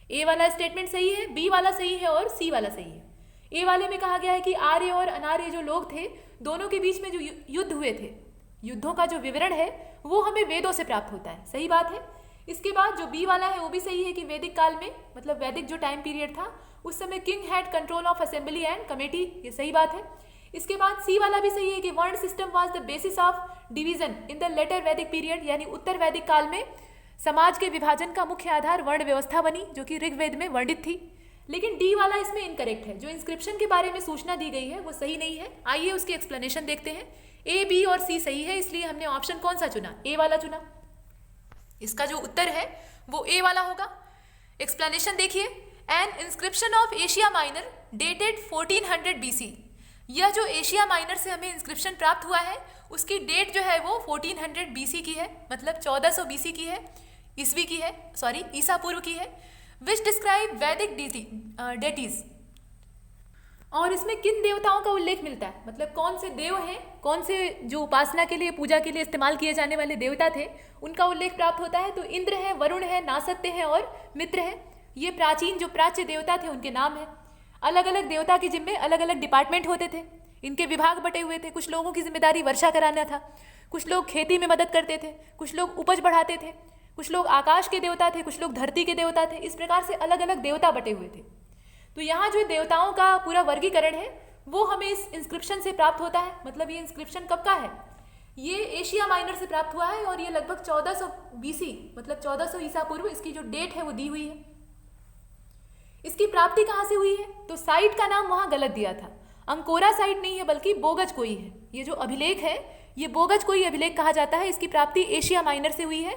ए वाला स्टेटमेंट सही है, बी वाला सही है और सी वाला सही है। ए वाले में कहा गया है कि आर्य और अनार्य जो लोग थे, दोनों के बीच में जो युद्ध हुए थे, युद्धों का जो विवरण है वो हमें वेदों से प्राप्त होता है। सही बात है। इसके बाद जो बी वाला है वो भी सही है कि वैदिक काल में, मतलब वैदिक जो टाइम पीरियड था उस समय king had control of assembly and committee, ये सही बात है। इसके बाद सी वाला भी सही है कि varna system was the basis of division in the later Vedic period, यानी उत्तर वैदिक काल में समाज के विभाजन का मुख्य आधार वर्ण व्यवस्था बनी, जो कि ऋग्वेद में वर्णित थी। लेकिन डी वाला इसमें इनकरेक्ट है। जो इंस्क्रिप्शन के बारे में सूचना दी गई है वो सही नहीं है। आइए उसकी एक्सप्लेनेशन देखते हैं। ए, बी और सी सही है, इसलिए हमने ऑप्शन कौन सा चुना? ए वाला चुना। इसका जो उत्तर है वो ए वाला होगा। एक्सप्लेनेशन देखिए। N inscription of Asia minor dated 1400 BC। यह जो एशिया माइनर से हमें इंस्क्रिप्शन प्राप्त हुआ है उसकी डेट जो है वो 1400 BC की है, मतलब 1400 BC की है, ईसवी की है, सॉरी ईसा पूर्व की है। विच डिस्क्राइब वैदिक डेटीज, और इसमें किन देवताओं का उल्लेख मिलता है, मतलब कौन से देव हैं, कौन से जो उपासना के लिए, पूजा के लिए इस्तेमाल किए जाने वाले देवता थे, उनका उल्लेख प्राप्त होता है। तो इंद्र है, वरुण है, नासत्य है और मित्र है। ये प्राचीन जो प्राच्य देवता थे उनके नाम है। अलग अलग देवता के जिम्मे अलग अलग डिपार्टमेंट होते थे, इनके विभाग बटे हुए थे। कुछ लोगों की जिम्मेदारी वर्षा कराना था, कुछ लोग खेती में मदद करते थे, कुछ लोग उपज बढ़ाते थे, कुछ लोग आकाश के देवता थे, कुछ लोग धरती के देवता थे। इस प्रकार से अलग अलग देवता बटे हुए थे। तो यहाँ जो देवताओं का पूरा वर्गीकरण है वो हमें इस इंस्क्रिप्शन से प्राप्त होता है। मतलब ये इंस्क्रिप्शन कब का है? ये एशिया माइनर से प्राप्त हुआ है और ये लगभग 1400 BC, मतलब 1400 ईसा पूर्व इसकी जो डेट है वो दी हुई है। इसकी प्राप्ति कहाँ से हुई है? तो साइट का नाम वहाँ गलत दिया था। अंकोरा साइट नहीं है बल्कि बोगज कोई है। ये जो अभिलेख है ये बोगज कोई अभिलेख कहा जाता है। इसकी प्राप्ति एशिया माइनर से हुई है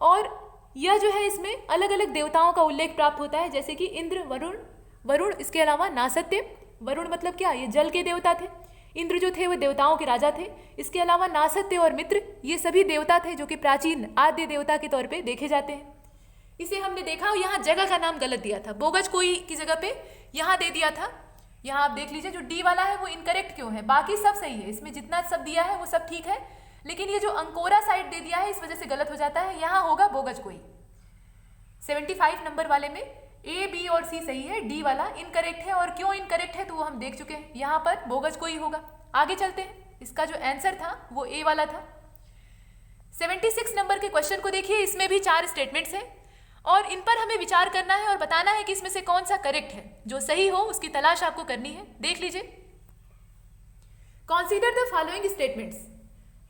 और यह जो है इसमें अलग अलग देवताओं का उल्लेख प्राप्त होता है, जैसे कि इंद्र, वरुण, इसके अलावा नासत्य। वरुण मतलब क्या? ये जल के देवता थे। इंद्र जो थे वो देवताओं के राजा थे। इसके अलावा नासत्य और मित्र ये सभी देवता थे जो कि प्राचीन आद्य देवता के तौर पे देखे जाते हैं। इसे हमने देखा और यहाँ जगह का नाम गलत दिया था, बोगज कोई की जगह पे यहाँ दे दिया था। यहाँ आप देख लीजिए जो डी वाला है वो इनकरेक्ट क्यों है, बाकी सब सही है। इसमें जितना सब दिया है वो सब ठीक है, लेकिन ये जो अंकोरा साइट दे दिया है इस वजह से गलत हो जाता है। यहाँ होगा बोगज कोई। 75 नंबर वाले में ए, बी और सी सही है, डी वाला इनकरेक्ट है। और क्यों इनकरेक्ट है तो वो हम देख चुके हैं, यहाँ पर बोगज कोई होगा। आगे चलते हैं। इसका जो आंसर था वो ए वाला था। 76 नंबर के क्वेश्चन को देखिए। इसमें भी 4 स्टेटमेंट्स हैं और इन पर हमें विचार करना है और बताना है कि इसमें से कौन सा करेक्ट है। जो सही हो उसकी तलाश आपको करनी है। देख लीजिए। Consider the following statements.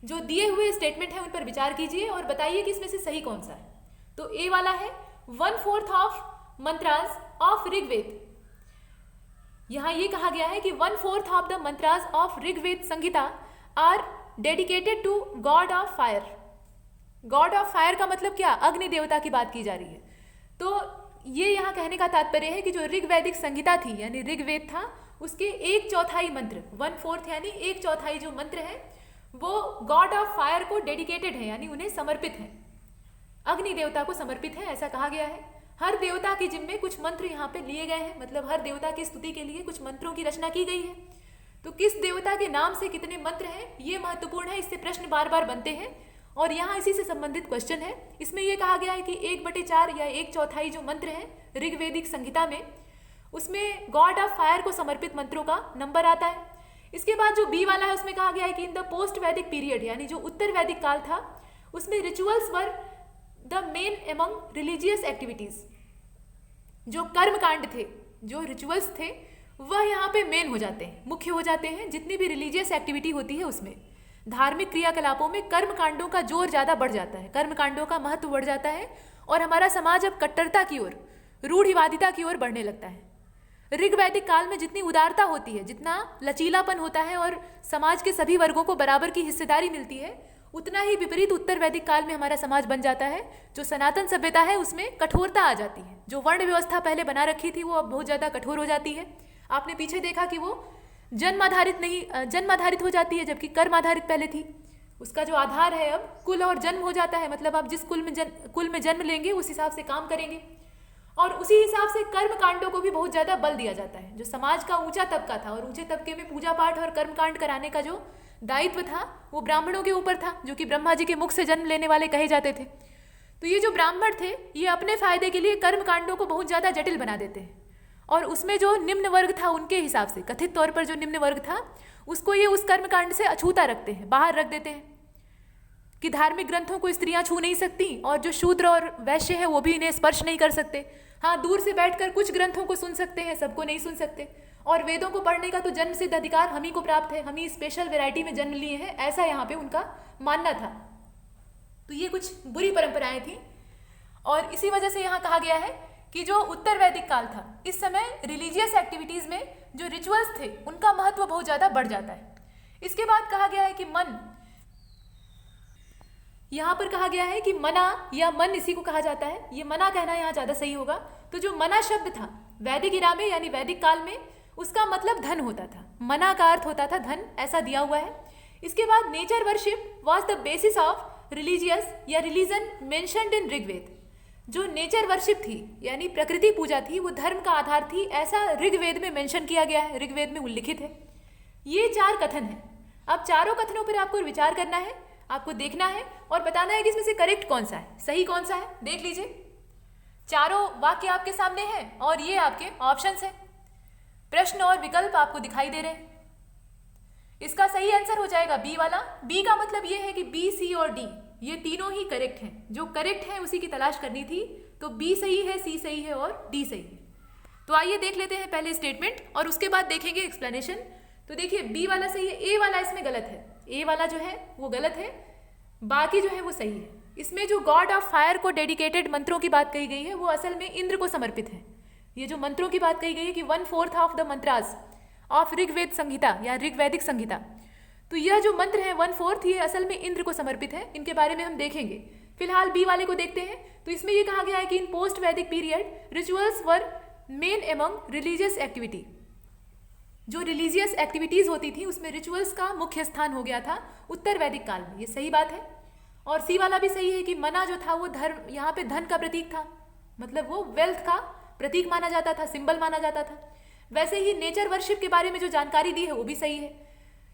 जो दिए हुए स्टेटमेंट है उन पर विचार कीजिए और बताइए कि इसमें से सही कौन सा है। तो ए वाला है 1/4 ऑफ मंत्रास ऑफ ऋग्वेद। यहां ये कहा गया है कि 1/4 of the mantras of Rigveda Samhita are dedicated to god of fire. God of fire का मतलब क्या? अग्नि देवता की बात की जा रही है। तो ये यहाँ कहने का तात्पर्य है कि जो ऋग्वैदिक संहिता थी यानी ऋग्वेद था, उसके 1/4 मंत्र 1/4 यानी 1/4 जो मंत्र है वो गॉड ऑफ फायर को डेडिकेटेड है, यानी उन्हें समर्पित है, अग्नि देवता को समर्पित है, ऐसा कहा गया है। हर देवता के जिम्मे कुछ मंत्र यहाँ पे लिए गए हैं, मतलब हर देवता की स्तुति के लिए कुछ मंत्रों की रचना की गई है। तो किस देवता के नाम से कितने मंत्र हैं ये महत्वपूर्ण है, इससे प्रश्न बार बार बनते हैं और यहाँ इसी से संबंधित क्वेश्चन है। इसमें यह कहा गया है कि 1/4 या 1/4 जो मंत्र है ऋग्वैदिक संहिता में, उसमें गॉड ऑफ फायर को समर्पित मंत्रों का नंबर आता है। इसके बाद जो बी वाला है उसमें कहा गया है कि इन द पोस्ट वैदिक पीरियड यानी जो उत्तर वैदिक काल था उसमें rituals were the main among religious activities. जो कर्म कांड थे, जो रिचुअल्स थे, वह यहाँ पे मेन हो जाते हैं, मुख्य हो जाते हैं। जितनी भी रिलीजियस एक्टिविटी होती है उसमें धार्मिक क्रियाकलापों में कर्म कांडों का जोर ज़्यादा बढ़ जाता है, कर्म कांडों का महत्व बढ़ जाता है और हमारा समाज अब कट्टरता की ओर, रूढ़िवादिता की ओर बढ़ने लगता है। ऋग्वैदिक काल में जितनी उदारता होती है, जितना लचीलापन होता है और समाज के सभी वर्गों को बराबर की हिस्सेदारी मिलती है, उतना ही विपरीत उत्तर वैदिक काल में हमारा समाज बन जाता है। जो सनातन सभ्यता है उसमें कठोरता आ जाती है। जो वर्ण व्यवस्था पहले बना रखी थी वो अब बहुत ज़्यादा कठोर हो जाती है। आपने पीछे देखा कि वो जन्म आधारित हो जाती है, जबकि कर्म आधारित पहले थी। उसका जो आधार है अब कुल और जन्म हो जाता है, मतलब आप जिस कुल में जन्म लेंगे उस हिसाब से काम करेंगे और उसी हिसाब से कर्म कांडों को भी बहुत ज़्यादा बल दिया जाता है। जो समाज का ऊंचा तबका था और ऊंचे तबके में पूजा पाठ और कर्म कांड कराने का जो दायित्व था वो ब्राह्मणों के ऊपर था, जो कि ब्रह्मा जी के मुख से जन्म लेने वाले कहे जाते थे। तो ये जो ब्राह्मण थे ये अपने फायदे के लिए कर्म कांडों को बहुत ज़्यादा जटिल बना देते हैं और उसमें जो निम्न वर्ग था उनके हिसाब से, कथित तौर पर जो निम्न वर्ग था उसको ये उस कर्म कांड से अछूता रखते हैं, बाहर रख देते हैं कि धार्मिक ग्रंथों को स्त्रियां छू नहीं सकती और जो शूद्र और वैश्य है वो भी इन्हें स्पर्श नहीं कर सकते। हाँ, दूर से बैठकर कुछ ग्रंथों को सुन सकते हैं, सबको नहीं सुन सकते। और वेदों को पढ़ने का तो जन्म सिद्ध अधिकार हम ही को प्राप्त है, हम ही स्पेशल वैरायटी में जन्म लिए हैं, ऐसा यहाँ पे उनका मानना था। तो ये कुछ बुरी परंपराएं थी और इसी वजह से यहाँ कहा गया है कि जो उत्तर वैदिक काल था इस समय रिलीजियस एक्टिविटीज में जो रिचुअल्स थे उनका महत्व बहुत ज़्यादा बढ़ जाता है। इसके बाद कहा गया है कि मन, यहाँ पर कहा गया है कि मना या मन इसी को कहा जाता है, ये मना कहना यहाँ ज़्यादा सही होगा। तो जो मना शब्द था वैदिक इरा में यानी वैदिक काल में उसका मतलब धन होता था, मना का अर्थ होता था धन, ऐसा दिया हुआ है। इसके बाद nature worship was the basis of religious या रिलीजन मेंशन्ड इन ऋग्वेद। जो नेचर वर्शिप थी यानी प्रकृति पूजा थी वो धर्म का आधार थी, ऐसा ऋग्वेद में मेंशन किया गया है, ऋग्वेद में उल्लिखित है। ये 4 कथन है। अब चारों कथनों पर आपको विचार करना है, आपको देखना है और बताना है कि इसमें से करेक्ट कौन सा है, सही कौन सा है। देख लीजिए, चारों वाक्य आपके सामने हैं और ये आपके ऑप्शंस हैं। प्रश्न और विकल्प आपको दिखाई दे रहे हैं। इसका सही आंसर हो जाएगा बी वाला। बी का मतलब ये है कि बी, सी और डी ये तीनों ही करेक्ट हैं। जो करेक्ट है उसी की तलाश करनी थी, तो बी सही है, सी सही है और डी सही है। तो आइए देख लेते हैं पहले स्टेटमेंट और उसके बाद देखेंगे एक्सप्लेनेशन। तो देखिए, बी वाला सही है, ए वाला इसमें गलत है, ए वाला जो है वो गलत है, बाकी जो है वो सही है। इसमें जो गॉड ऑफ फायर को डेडिकेटेड मंत्रों की बात कही गई है वो असल में इंद्र को समर्पित है। ये जो मंत्रों की बात कही गई है कि 1/4 of the mantras of Rigveda संहिता या ऋग्वैदिक संहिता, तो यह जो मंत्र है 1/4 ये असल में इंद्र को समर्पित है। इनके बारे में हम देखेंगे। फिलहाल बी वाले को देखते हैं। तो इसमें ये कहा गया है कि इन पोस्ट वैदिक पीरियड रिचुअल्स वर मेन एमंग रिलीजियस एक्टिविटी। जो रिलीजियस एक्टिविटीज होती थी उसमें रिचुअल्स का मुख्य स्थान हो गया था उत्तर वैदिक काल में, ये सही बात है। और सी वाला भी सही है कि मना जो था वो धर्म, यहाँ पे धन का प्रतीक था, मतलब वो वेल्थ का प्रतीक माना जाता था, सिंबल माना जाता था। वैसे ही नेचर वर्शिप के बारे में जो जानकारी दी है वो भी सही है।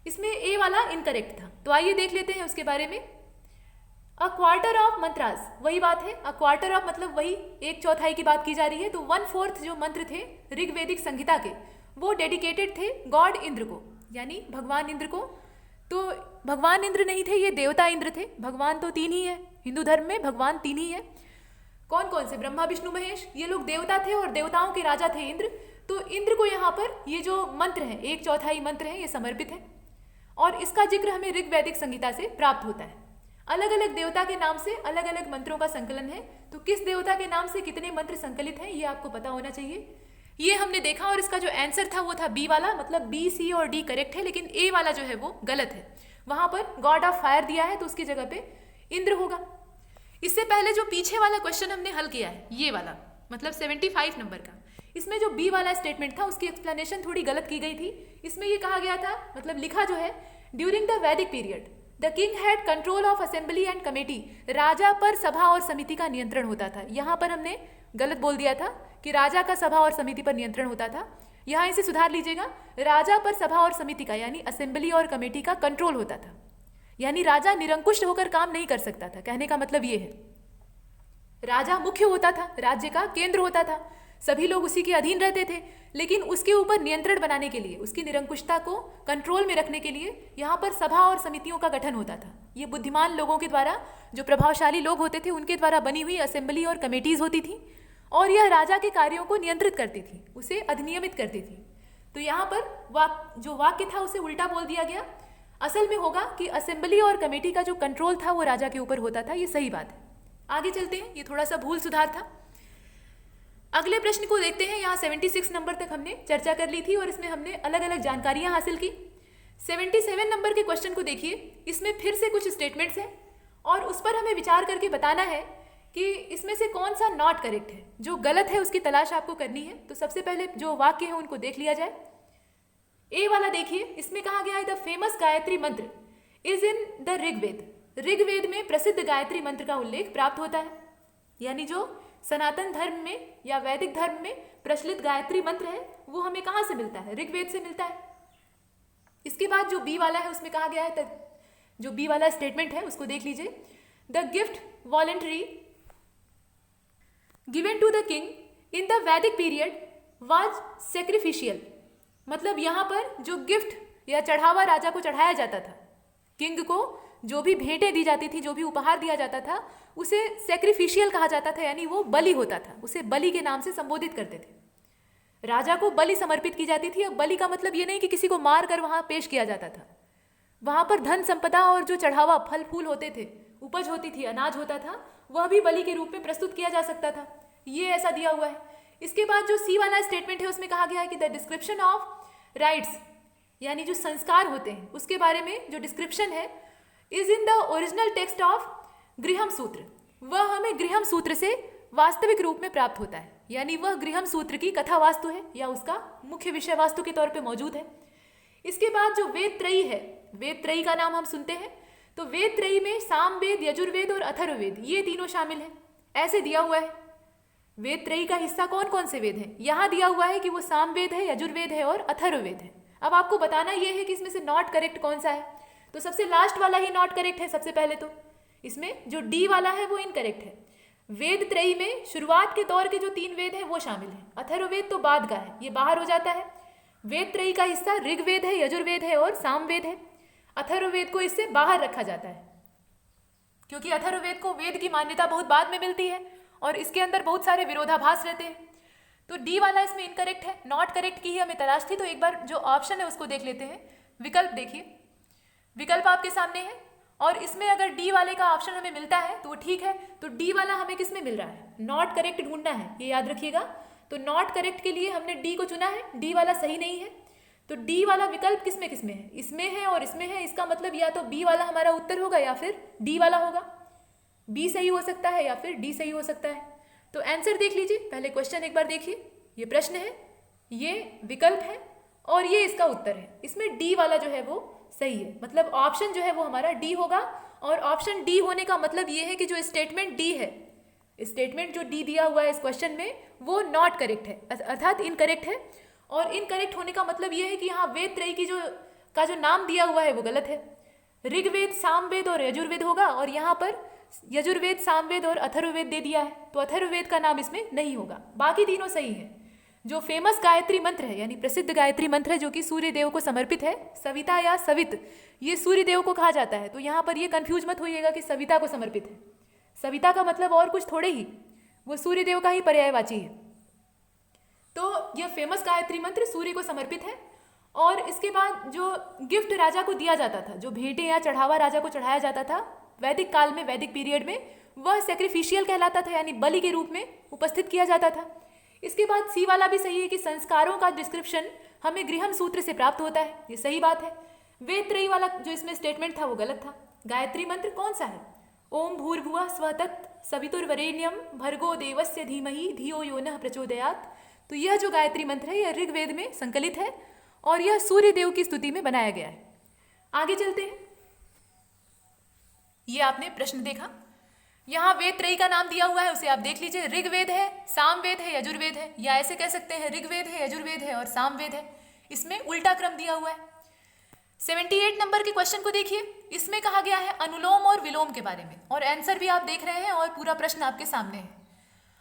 इसमें ए वाला इनकरेक्ट था। तो आइए देख लेते हैं उसके बारे में। अ क्वार्टर ऑफ मंत्रास, वही बात है, अ क्वार्टर ऑफ मतलब वही 1/4 की बात की जा रही है। तो 1/4 जो मंत्र थे ऋग्वैदिक संहिता के वो डेडिकेटेड थे गॉड इंद्र को, यानी भगवान इंद्र को। तो भगवान इंद्र नहीं थे, ये देवता इंद्र थे। भगवान तो 3 ही है, हिंदू धर्म में भगवान 3 ही है। कौन कौन से? ब्रह्मा, विष्णु, महेश, ये लोग देवता थे और देवताओं के राजा थे इंद्र। तो इंद्र को यहाँ पर ये जो मंत्र है 1/4 मंत्र है ये समर्पित है। और इसका जिक्र हमें ऋग वैदिक संहिता से प्राप्त होता है। अलग अलग देवता के नाम से अलग अलग मंत्रों का संकलन है, तो किस देवता के नाम से कितने मंत्र संकलित हैं ये आपको पता होना चाहिए। ये हमने देखा और इसका जो आंसर था वो था बी वाला, मतलब बी, सी और डी करेक्ट है, लेकिन ए वाला जो है वो गलत है। वहां पर गॉड ऑफ फायर दिया है तो उसकी जगह पे इंद्र होगा। इससे पहले जो पीछे वाला क्वेश्चन हमने हल किया है, ये वाला, मतलब 75 नंबर का, इसमें जो बी वाला स्टेटमेंट था उसकी एक्सप्लेनेशन थोड़ी गलत की गई थी। इसमें ये कहा गया था, मतलब लिखा जो है, during the Vedic period the king had control of assembly and committee, राजा पर सभा और समिति का नियंत्रण होता था। यहाँ पर हमने गलत बोल दिया था कि राजा का सभा और समिति पर नियंत्रण होता था। यहाँ इसे सुधार लीजिएगा, राजा पर सभा और समिति का यानी असेंबली और कमेटी का कंट्रोल होता था, यानी राजा निरंकुश होकर काम नहीं कर सकता था। कहने का मतलब ये है, राजा मुख्य होता था, राज्य का केंद्र होता था, सभी लोग उसी के अधीन रहते थे, लेकिन उसके ऊपर नियंत्रण बनाने के लिए, उसकी निरंकुशता को कंट्रोल में रखने के लिए यहाँ पर सभा और समितियों का गठन होता था। ये बुद्धिमान लोगों के द्वारा, जो प्रभावशाली लोग होते थे उनके द्वारा बनी हुई असेंबली और कमेटीज होती थी, और यह राजा के कार्यों को नियंत्रित करती थी, उसे अधिनियमित करती थी। तो यहाँ पर जो वाक्य था उसे उल्टा बोल दिया गया। असल में होगा कि असेंबली और कमेटी का जो कंट्रोल था वो राजा के ऊपर होता था। ये सही बात है। आगे चलते हैं, ये थोड़ा सा भूल सुधार था। अगले प्रश्न को देखते हैं। यहाँ 76 नंबर तक हमने चर्चा कर ली थी और इसमें हमने अलग अलग जानकारियां हासिल की। 77 नंबर के क्वेश्चन को देखिए, इसमें फिर से कुछ स्टेटमेंट्स हैं और उस पर हमें विचार करके बताना है कि इसमें से कौन सा नॉट करेक्ट है, जो गलत है उसकी तलाश आपको करनी है। तो सबसे पहले जो वाक्य है उनको देख लिया जाए। ए वाला देखिए, इसमें कहा गया है the famous Gayatri mantra is in the Rigveda. Rigveda में प्रसिद्ध गायत्री मंत्र का उल्लेख प्राप्त होता है, यानी जो सनातन धर्म में या वैदिक धर्म में प्रचलित गायत्री मंत्र है वो हमें कहाँ से मिलता है, ऋग्वेद से मिलता है। इसके बाद जो बी वाला है उसमें कहा गया है, जो बी वाला स्टेटमेंट है उसको देख लीजिए, the gift voluntary given to the king in the Vedic period was sacrificial. मतलब यहाँ पर जो गिफ्ट या चढ़ावा राजा को चढ़ाया जाता था, किंग को जो भी भेंटें दी जाती थी, जो भी उपहार दिया जाता था, उसे सेक्रिफिशियल कहा जाता था, यानी वो बलि होता था, उसे बलि के नाम से संबोधित करते थे। राजा को बलि समर्पित की जाती थी। अब बलि का मतलब ये नहीं कि किसी को मार कर वहां पेश किया जाता था, वहां पर धन संपदा और जो चढ़ावा फल फूल होते थे, उपज होती थी, अनाज होता था, वह भी बलि के रूप में प्रस्तुत किया जा सकता था। ये ऐसा दिया हुआ है। इसके बाद जो सी वाला स्टेटमेंट है उसमें कहा गया है कि द डिस्क्रिप्शन ऑफ राइट्स, यानी जो संस्कार होते हैं उसके बारे में जो डिस्क्रिप्शन है, is in the original text of Griham Sutra. वह हमें गृहम सूत्र से वास्तविक रूप में प्राप्त होता है, यानी वह गृहम सूत्र की कथा वास्तु है या उसका मुख्य विषय वास्तु के तौर पे मौजूद है। इसके बाद जो वेद त्रयी है, वेद त्रयी का नाम हम सुनते हैं, तो वेद त्रयी में सामवेद, यजुर्वेद और अथर्ववेद ये तीनों शामिल हैं, ऐसे दिया हुआ है। वेद त्रयी का हिस्सा कौन कौन से वेद हैं, यहाँ दिया हुआ है कि वो सामवेद है, यजुर्वेद है और अथर्ववेद है। अब आपको बताना यह है कि इसमें से नॉट करेक्ट कौन सा है। तो सबसे लास्ट वाला ही नॉट करेक्ट है। सबसे पहले तो इसमें जो डी वाला है वो इनकरेक्ट है। वेद त्रयी में शुरुआत के दौर के जो 3 वेद हैं वो शामिल हैं, अथर्ववेद तो बाद का है, ये बाहर हो जाता है। वेद त्रयी का हिस्सा ऋग्वेद है, यजुर्वेद है और सामवेद है। अथर्ववेद को इससे बाहर रखा जाता है क्योंकि अथर्ववेद को वेद की मान्यता बहुत बाद में मिलती है और इसके अंदर बहुत सारे विरोधाभास रहते हैं। तो डी वाला इसमें इनकरेक्ट है। नॉट करेक्ट की ही हमें तलाश थी, तो एक बार जो ऑप्शन है उसको देख लेते हैं। विकल्प देखिए, विकल्प आपके सामने है और इसमें अगर डी वाले का ऑप्शन हमें मिलता है तो ठीक है। तो डी वाला हमें किस में मिल रहा है, नॉट करेक्ट ढूंढना है, ये याद रखिएगा। तो नॉट करेक्ट के लिए हमने डी को चुना है, डी वाला सही नहीं है। तो डी वाला विकल्प किसमें किसमें है, इसमें है और इसमें है। इसका मतलब या तो बी वाला हमारा उत्तर होगा या फिर डी वाला होगा। बी सही हो सकता है या फिर डी सही हो सकता है। तो आंसर देख लीजिए, पहले क्वेश्चन एक बार देखिए। ये प्रश्न है, ये विकल्प है और ये इसका उत्तर है। इसमें डी वाला जो है वो सही है, मतलब ऑप्शन जो है वो हमारा डी होगा। और ऑप्शन डी होने का मतलब ये है कि जो स्टेटमेंट डी है, स्टेटमेंट जो डी दिया हुआ है इस क्वेश्चन में, वो नॉट करेक्ट है, अर्थात इनकरेक्ट है। और इनकरेक्ट होने का मतलब ये है कि यहाँ वेद त्रयी की जो नाम दिया हुआ है वो गलत है। ऋग्वेद, सामवेद और यजुर्वेद होगा और यहाँ पर यजुर्वेद, सामवेद और अथर्ववेद दे दिया है, तो अथर्ववेद का नाम इसमें नहीं होगा। बाकी तीनों सही है। जो फेमस गायत्री मंत्र है, यानी प्रसिद्ध गायत्री मंत्र है जो कि सूर्य देव को समर्पित है, सविता या सवित, ये सूर्य देव को कहा जाता है। तो यहाँ पर ये कंफ्यूज मत होइएगा कि सविता को समर्पित है। सविता का मतलब और कुछ थोड़े ही, वो सूर्य देव का ही पर्यायवाची है। तो यह फेमस गायत्री मंत्र सूर्य को समर्पित है और इसके बाद जो गिफ्ट राजा को दिया जाता था, जो भेंटें या चढ़ावा राजा को चढ़ाया जाता था वैदिक काल में, वैदिक पीरियड में, वह सेक्रीफिशियल कहलाता था, यानी बलि के रूप में उपस्थित किया जाता था। इसके बाद सी वाला भी सही है कि संस्कारों का डिस्क्रिप्शन हमें गृहम सूत्र से प्राप्त होता है, ये सही बात है। वेद त्रयी वाला जो इसमें स्टेटमेंट था वो गलत था। गायत्री मंत्र कौन सा है? ओम भूर्भुवः स्वः तत् सवितुर्वरेण्यम भर्गो देवस्य धीमहि धियो यो नः प्रचोदयात्। तो यह जो गायत्री मंत्र है यह ऋग्वेद में संकलित है और यह सूर्य देव की स्तुति में बनाया गया है। आगे चलते हैं। ये आपने प्रश्न देखा, यहाँ वेद त्रयी का नाम दिया हुआ है, उसे आप देख लीजिए। ऋग्वेद है, सामवेद है, यजुर्वेद है, या ऐसे कह सकते हैं ऋग्वेद है, यजुर्वेद है और सामवेद है। इसमें उल्टा क्रम दिया हुआ है। 78 नंबर के क्वेश्चन को देखिए। इसमें कहा गया है अनुलोम और विलोम के बारे में, और आंसर भी आप देख रहे हैं और पूरा प्रश्न आपके सामने है।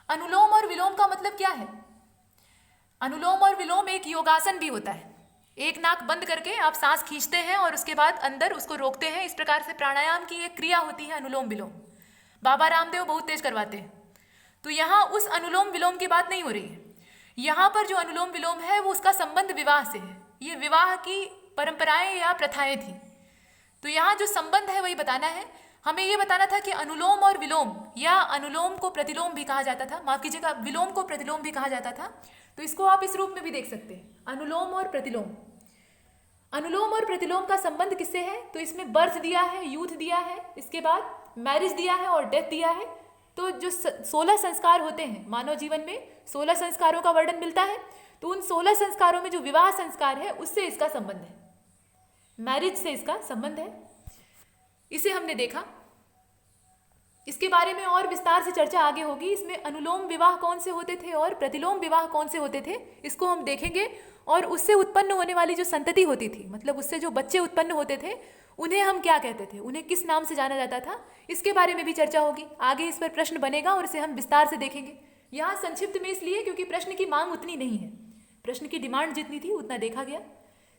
अनुलोम और विलोम का मतलब क्या है? अनुलोम और विलोम एक योगासन भी होता है। एक नाक बंद करके आप सांस खींचते हैं और उसके बाद अंदर उसको रोकते हैं। इस प्रकार से प्राणायाम की एक क्रिया होती है अनुलोम विलोम। बाबा रामदेव बहुत तेज करवाते हैं। तो यहाँ उस अनुलोम विलोम की बात नहीं हो रही है। यहाँ पर जो अनुलोम विलोम है वो उसका संबंध विवाह से है। ये विवाह की परंपराएं या प्रथाएं थी। तो यहाँ जो संबंध है वही बताना है। हमें ये बताना था कि अनुलोम और विलोम, या अनुलोम को प्रतिलोम भी कहा जाता था, माफ कीजिएगा, विलोम को प्रतिलोम भी कहा जाता था। तो इसको आप इस रूप में भी देख सकते हैं, अनुलोम और प्रतिलोम। अनुलोम और प्रतिलोम का संबंध किससे है? तो इसमें बर्थ दिया है, यूथ दिया है, इसके बाद मैरिज दिया है और डेथ दिया है। तो जो 16 संस्कार होते हैं मानव जीवन में, 16 संस्कारों का वर्णन मिलता है। तो उन 16 संस्कारों में जो विवाह संस्कार है उससे इसका संबंध है, मैरिज से इसका संबंध है। इसे हमने देखा। इसके बारे में और विस्तार से चर्चा आगे होगी। इसमें अनुलोम विवाह कौन से होते थे और प्रतिलोम विवाह कौन से होते थे, इसको हम देखेंगे। और उससे उत्पन्न होने वाली जो संतति होती थी, मतलब उससे जो बच्चे उत्पन्न होते थे, उन्हें हम क्या कहते थे, उन्हें किस नाम से जाना जाता था, इसके बारे में भी चर्चा होगी। आगे इस पर प्रश्न बनेगा और इसे हम विस्तार से देखेंगे। यहाँ संक्षिप्त में इसलिए क्योंकि प्रश्न की मांग उतनी नहीं है, प्रश्न की डिमांड जितनी थी उतना देखा गया।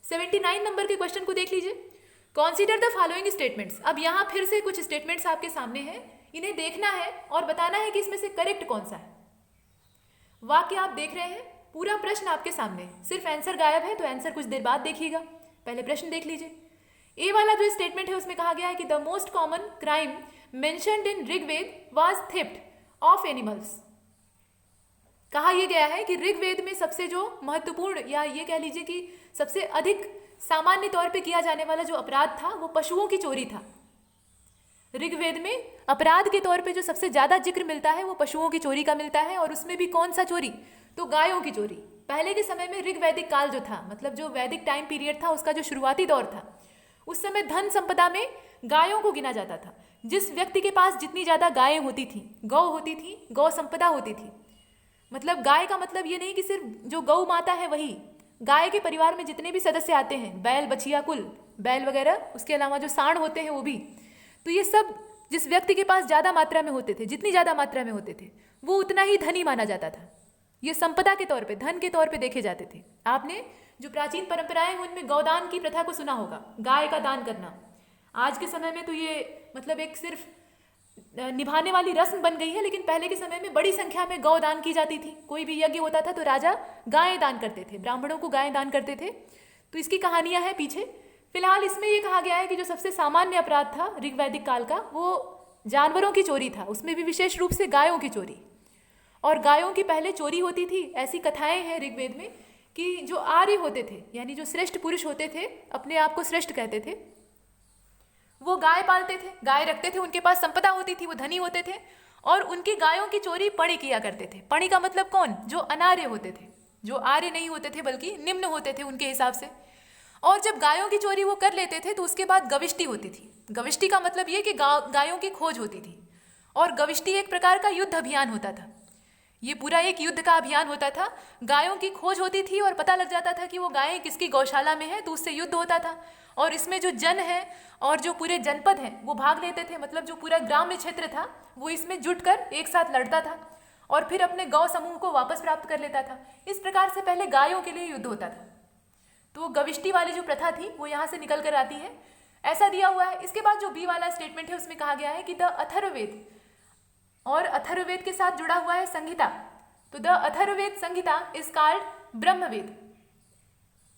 79 नंबर के क्वेश्चन को देख लीजिए। Consider the following statements. अब यहाँ फिर से कुछ स्टेटमेंट्स आपके सामने हैं, इन्हें देखना है और बताना है कि इसमें से करेक्ट कौन सा है। वाक्य आप देख रहे हैं, पूरा प्रश्न आपके सामने है, सिर्फ आंसर गायब है, तो आंसर कुछ देर बाद देखिएगा। पहले प्रश्न देख लीजिए। ए वाला जो स्टेटमेंट है उसमें कहा गया है कि the most common crime mentioned in Rigveda was theft of animals. कहा यह गया है कि ऋग्वेद में सबसे जो महत्वपूर्ण, या ये कह लीजिए कि सबसे अधिक सामान्य तौर पे किया जाने वाला जो अपराध था वो पशुओं की चोरी था। ऋग्वेद में अपराध के तौर पे जो सबसे ज्यादा जिक्र मिलता है वो पशुओं की चोरी का मिलता है। और उसमें भी कौन सा चोरी? तो गायों की चोरी। पहले के समय में ऋग्वैदिक काल जो था, मतलब जो वैदिक टाइम पीरियड था, उसका जो शुरुआती दौर था, उस समय धन संपदा में गायों को गिना जाता था। जिस व्यक्ति के पास जितनी ज्यादा गायें होती थी, गौ होती थी, गौ संपदा होती थी। मतलब गाय का मतलब ये नहीं कि सिर्फ जो गौ माता है वही, गाय के परिवार में जितने भी सदस्य आते हैं, बैल बछिया कुल, बैल वगैरह, उसके अलावा जो सांड होते हैं वो भी, तो ये सब जिस व्यक्ति के पास ज्यादा मात्रा में होते थे, जितनी ज्यादा मात्रा में होते थे, वो उतना ही धनी माना जाता था। ये संपदा के तौर पे, धन के तौर पे देखे जाते थे। आपने जो प्राचीन परंपराएं हैं उनमें गौदान की प्रथा को सुना होगा, गाय का दान करना। आज के समय में तो ये मतलब एक सिर्फ निभाने वाली रस्म बन गई है, लेकिन पहले के समय में बड़ी संख्या में गौ दान की जाती थी। कोई भी यज्ञ होता था तो राजा गायें दान करते थे, ब्राह्मणों को गायें दान करते थे। तो इसकी कहानियां हैं पीछे। फिलहाल इसमें यह कहा गया है कि जो सबसे सामान्य अपराध था ऋग्वैदिक काल का, वो जानवरों की चोरी था, उसमें भी विशेष रूप से गायों की चोरी। और गायों की पहले चोरी होती थी। ऐसी कथाएं हैं ऋग्वेद में कि जो आर्य होते थे, यानी जो श्रेष्ठ पुरुष होते थे, अपने आप को श्रेष्ठ कहते थे, वो गाय पालते थे, गाय रखते थे, उनके पास संपदा होती थी, वो धनी होते थे, और उनकी गायों की चोरी पणी किया करते थे। पणी का मतलब कौन? जो अनार्य होते थे, जो आर्य नहीं होते थे बल्कि निम्न होते थे उनके हिसाब से। और जब गायों की चोरी वो कर लेते थे तो उसके बाद गविष्टि होती थी। गविष्टि का मतलब ये कि गायों की खोज होती थी, और गविष्टि एक प्रकार का युद्ध अभियान होता था। ये पूरा एक युद्ध का अभियान होता था। गायों की खोज होती थी और पता लग जाता था कि वो गायें किसकी गौशाला में है, तो उससे युद्ध होता था। और इसमें जो जन है और जो पूरे जनपद हैं वो भाग लेते थे, मतलब जो पूरा ग्राम्य क्षेत्र था वो इसमें जुटकर एक साथ लड़ता था और फिर अपने गौ समूह को वापस प्राप्त कर लेता था। इस प्रकार से पहले गायों के लिए युद्ध होता था। तो गविष्टि वाली जो प्रथा थी वो यहाँ से निकल कर आती है, ऐसा दिया हुआ है। इसके बाद जो बी वाला स्टेटमेंट है उसमें कहा गया है कि द अथर्ववेद, और अथर्ववेद के साथ जुड़ा हुआ है संहिता। तो the Atharvaveda Samhita is called Brahmaveda.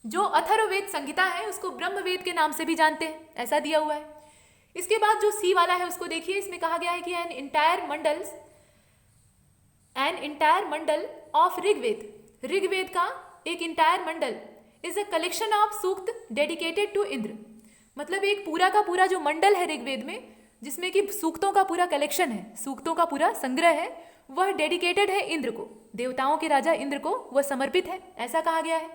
जो अथर्ववेद संहिता है उसको ब्रह्मवेद के नाम से भी जानते हैं, ऐसा दिया हुआ है। इसके बाद जो सी वाला है उसको देखिए, इसमें कहा गया है कि an entire mandala of Rigveda, Rigveda का एक entire mandala is a collection of sukta dedicated to Indra. मतलब एक पूरा का पूरा जो मंडल है ऋग्वेद में, जिसमें कि सूक्तों का पूरा कलेक्शन है, सूक्तों का पूरा संग्रह है, वह डेडिकेटेड है इंद्र को, देवताओं के राजा इंद्र को वह समर्पित है, ऐसा कहा गया है।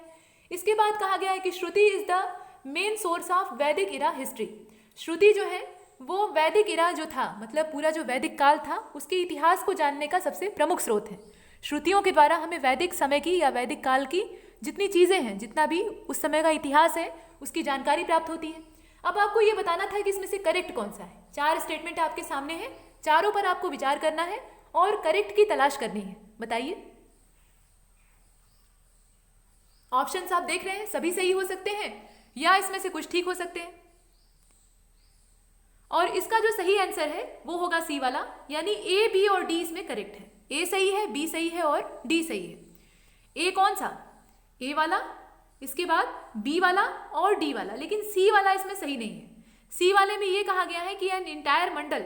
इसके बाद कहा गया है कि Shruti is the main source of Vedic era history. श्रुति जो है वो वैदिक इरा जो था, मतलब पूरा जो वैदिक काल था, उसके इतिहास को जानने का सबसे प्रमुख स्रोत है। श्रुतियों के द्वारा हमें वैदिक समय की या वैदिक काल की जितनी चीज़ें हैं, जितना भी उस समय का इतिहास है, उसकी जानकारी प्राप्त होती है। अब आपको ये बताना था कि इसमें से करेक्ट कौन सा है। 4 स्टेटमेंट आपके सामने हैं, चारों पर आपको विचार करना है और करेक्ट की तलाश करनी है। बताइए। ऑप्शंस आप देख रहे हैं, सभी सही हो सकते हैं या इसमें से कुछ ठीक हो सकते हैं। और इसका जो सही आंसर है वो होगा सी वाला, यानी ए, बी और डी इसमें करेक्ट है। ए सही है, बी सही है और डी सही है। ए कौन सा? ए वाला, इसके बाद बी वाला और डी वाला, लेकिन सी वाला इसमें सही नहीं है। सी वाले में ये कहा गया है कि एन इंटायर मंडल,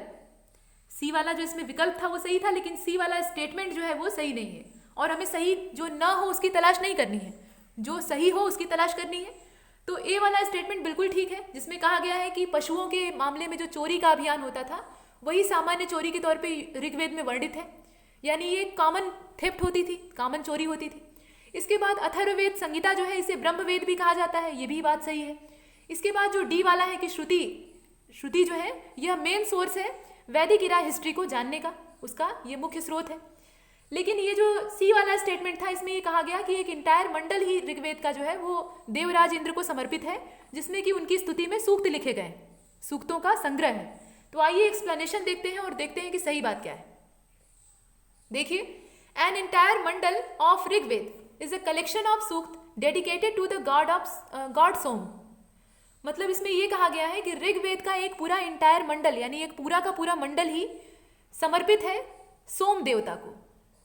सी वाला जो इसमें विकल्प था वो सही था, लेकिन सी वाला स्टेटमेंट जो है वो सही नहीं है। और हमें सही जो ना हो उसकी तलाश नहीं करनी है, जो सही हो उसकी तलाश करनी है। तो ए वाला स्टेटमेंट बिल्कुल ठीक है, जिसमें कहा गया है कि पशुओं के मामले में जो चोरी का अभियान होता था वही सामान्य चोरी के तौर पे ऋग्वेद में वर्णित है, यानी ये कॉमन थेफ्ट होती थी, कॉमन चोरी होती थी। इसके बाद अथर्ववेद संहिता जो है इसे ब्रह्मवेद भी कहा जाता है, ये भी बात सही है। इसके बाद जो डी वाला है कि श्रुति जो है यह मेन सोर्स है वैदिक इरा हिस्ट्री को जानने का, उसका ये मुख्य स्रोत है। लेकिन ये जो सी वाला स्टेटमेंट था इसमें ये कहा गया कि एक इंटायर मंडल ही ऋग्वेद का जो है वो देवराज इंद्र को समर्पित है, जिसमें कि उनकी स्तुति में सूक्त लिखे गए, सूक्तों का संग्रह है। तो आइए एक्सप्लेनेशन देखते हैं और देखते हैं कि सही बात क्या है। देखिए, an entire mandala of Rigveda is a collection of sukta dedicated to the god Soma. मतलब इसमें यह कहा गया है कि ऋग्वेद का एक पूरा इंटायर मंडल, यानी एक पूरा का पूरा मंडल ही समर्पित है सोम देवता को,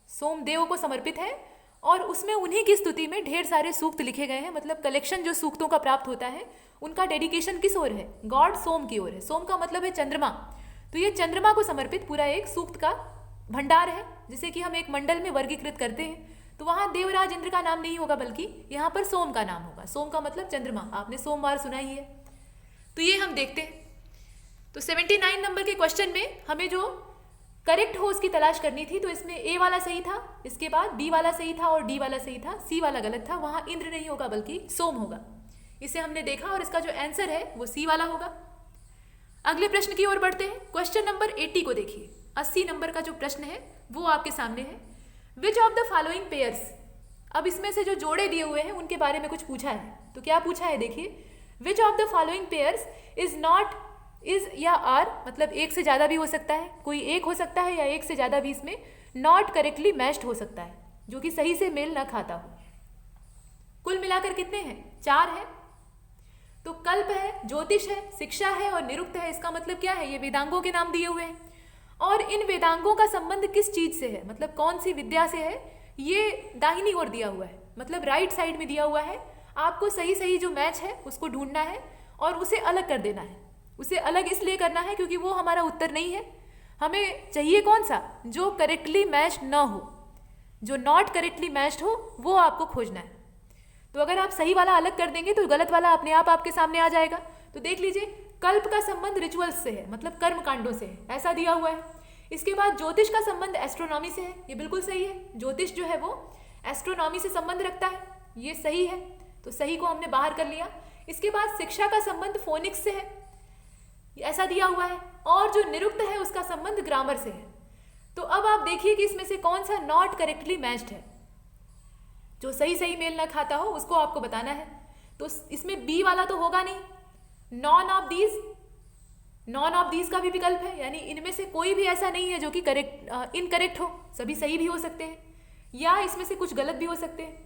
सोमदेव को समर्पित है, और उसमें उन्हीं की स्तुति में ढेर सारे सूक्त लिखे गए हैं। मतलब कलेक्शन जो सूक्तों का प्राप्त होता है उनका डेडिकेशन किस ओर है? गॉड सोम की ओर है। सोम का मतलब है चंद्रमा, तो ये चंद्रमा को समर्पित पूरा एक सूक्त का भंडार है। जैसे कि हम एक मंडल में वर्गीकृत करते हैं तो वहाँ देवराज इंद्र का नाम नहीं होगा, बल्कि यहाँ पर सोम का नाम होगा। सोम का मतलब चंद्रमा, आपने सोमवार सुना ही है। तो ये हम देखते हैं। तो 79 नंबर के क्वेश्चन में हमें जो करेक्ट हो उसकी तलाश करनी थी, तो इसमें ए वाला सही था, इसके बाद बी वाला सही था और डी वाला सही था, सी वाला गलत था। वहाँ इंद्र नहीं होगा बल्कि सोम होगा, इसे हमने देखा और इसका जो आंसर है वो सी वाला होगा। अगले प्रश्न की ओर बढ़ते हैं। क्वेश्चन नंबर 80 को देखिए। 80 नंबर का जो प्रश्न है वो आपके सामने है। Which of the following pairs, अब इसमें से जो जोड़े दिए हुए हैं उनके बारे में कुछ पूछा है। तो क्या पूछा है देखिए, which of the following pairs is not, is या आर, मतलब एक से ज़्यादा भी हो सकता है, कोई एक हो सकता है या एक से ज़्यादा भी इसमें नॉट करेक्टली मैच्ड हो सकता है, जो कि सही से मेल ना खाता हो। कुल मिलाकर कितने हैं? 4 है। तो कल्प है, ज्योतिष है, शिक्षा है और निरुक्त है। इसका मतलब क्या है? ये वेदांगों के नाम दिए हुए हैं। और इन वेदांगों का संबंध किस चीज से है, मतलब कौन सी विद्या से है? ये दाहिनी ओर दिया हुआ है, मतलब राइट साइड में दिया हुआ है। आपको सही सही जो मैच है उसको ढूंढना है और उसे अलग कर देना है। उसे अलग इसलिए करना है क्योंकि वो हमारा उत्तर नहीं है। हमें चाहिए कौन सा? जो करेक्टली मैच ना हो, जो नॉट करेक्टली मैच्ड हो, वो आपको खोजना है। तो अगर आप सही वाला अलग कर देंगे तो गलत वाला अपने आप आपके सामने आ जाएगा। तो देख लीजिए, कल्प का संबंध रिचुअल्स से है, मतलब कर्म कांडों से है, ऐसा दिया हुआ है। इसके बाद ज्योतिष का संबंध एस्ट्रोनॉमी से है, ये बिल्कुल सही है। ज्योतिष जो है वो एस्ट्रोनॉमी से संबंध रखता है, ये सही है। तो सही को हमने बाहर कर लिया। इसके बाद शिक्षा का संबंध फोनिक्स से है, ऐसा दिया हुआ है। और जो निरुक्त है उसका संबंध ग्रामर से है। तो अब आप देखिए कि इसमें से कौन सा नॉट करेक्टली मैच्ड है, जो सही सही मेल ना खाता हो उसको आपको बताना है। तो इसमें बी वाला तो होगा नहीं। नॉन ऑफ दीज का भी विकल्प है, यानी इनमें से कोई भी ऐसा नहीं है जो कि इनकरेक्ट हो, सभी सही भी हो सकते हैं या इसमें से कुछ गलत भी हो सकते हैं।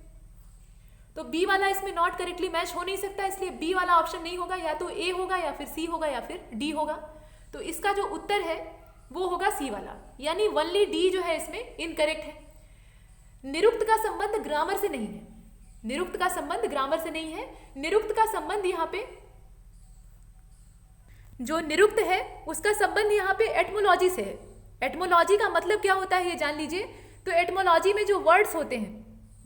तो बी वाला इसमें नॉट करेक्टली मैच हो नहीं सकता, इसलिए बी वाला ऑप्शन नहीं होगा, या तो ए होगा या फिर सी होगा या फिर डी होगा। तो इसका जो उत्तर है वो होगा सी वाला, यानी ओनली डी जो है इसमें इनकरेक्ट है। निरुक्त का संबंध ग्रामर से नहीं है, निरुक्त का संबंध ग्रामर से नहीं है। निरुक्त का संबंध यहाँ पे, जो निरुक्त है उसका संबंध यहाँ पे एटमोलॉजी से है। एटमोलॉजी का मतलब क्या होता है ये जान लीजिए। तो एटमोलॉजी में जो वर्ड्स होते हैं,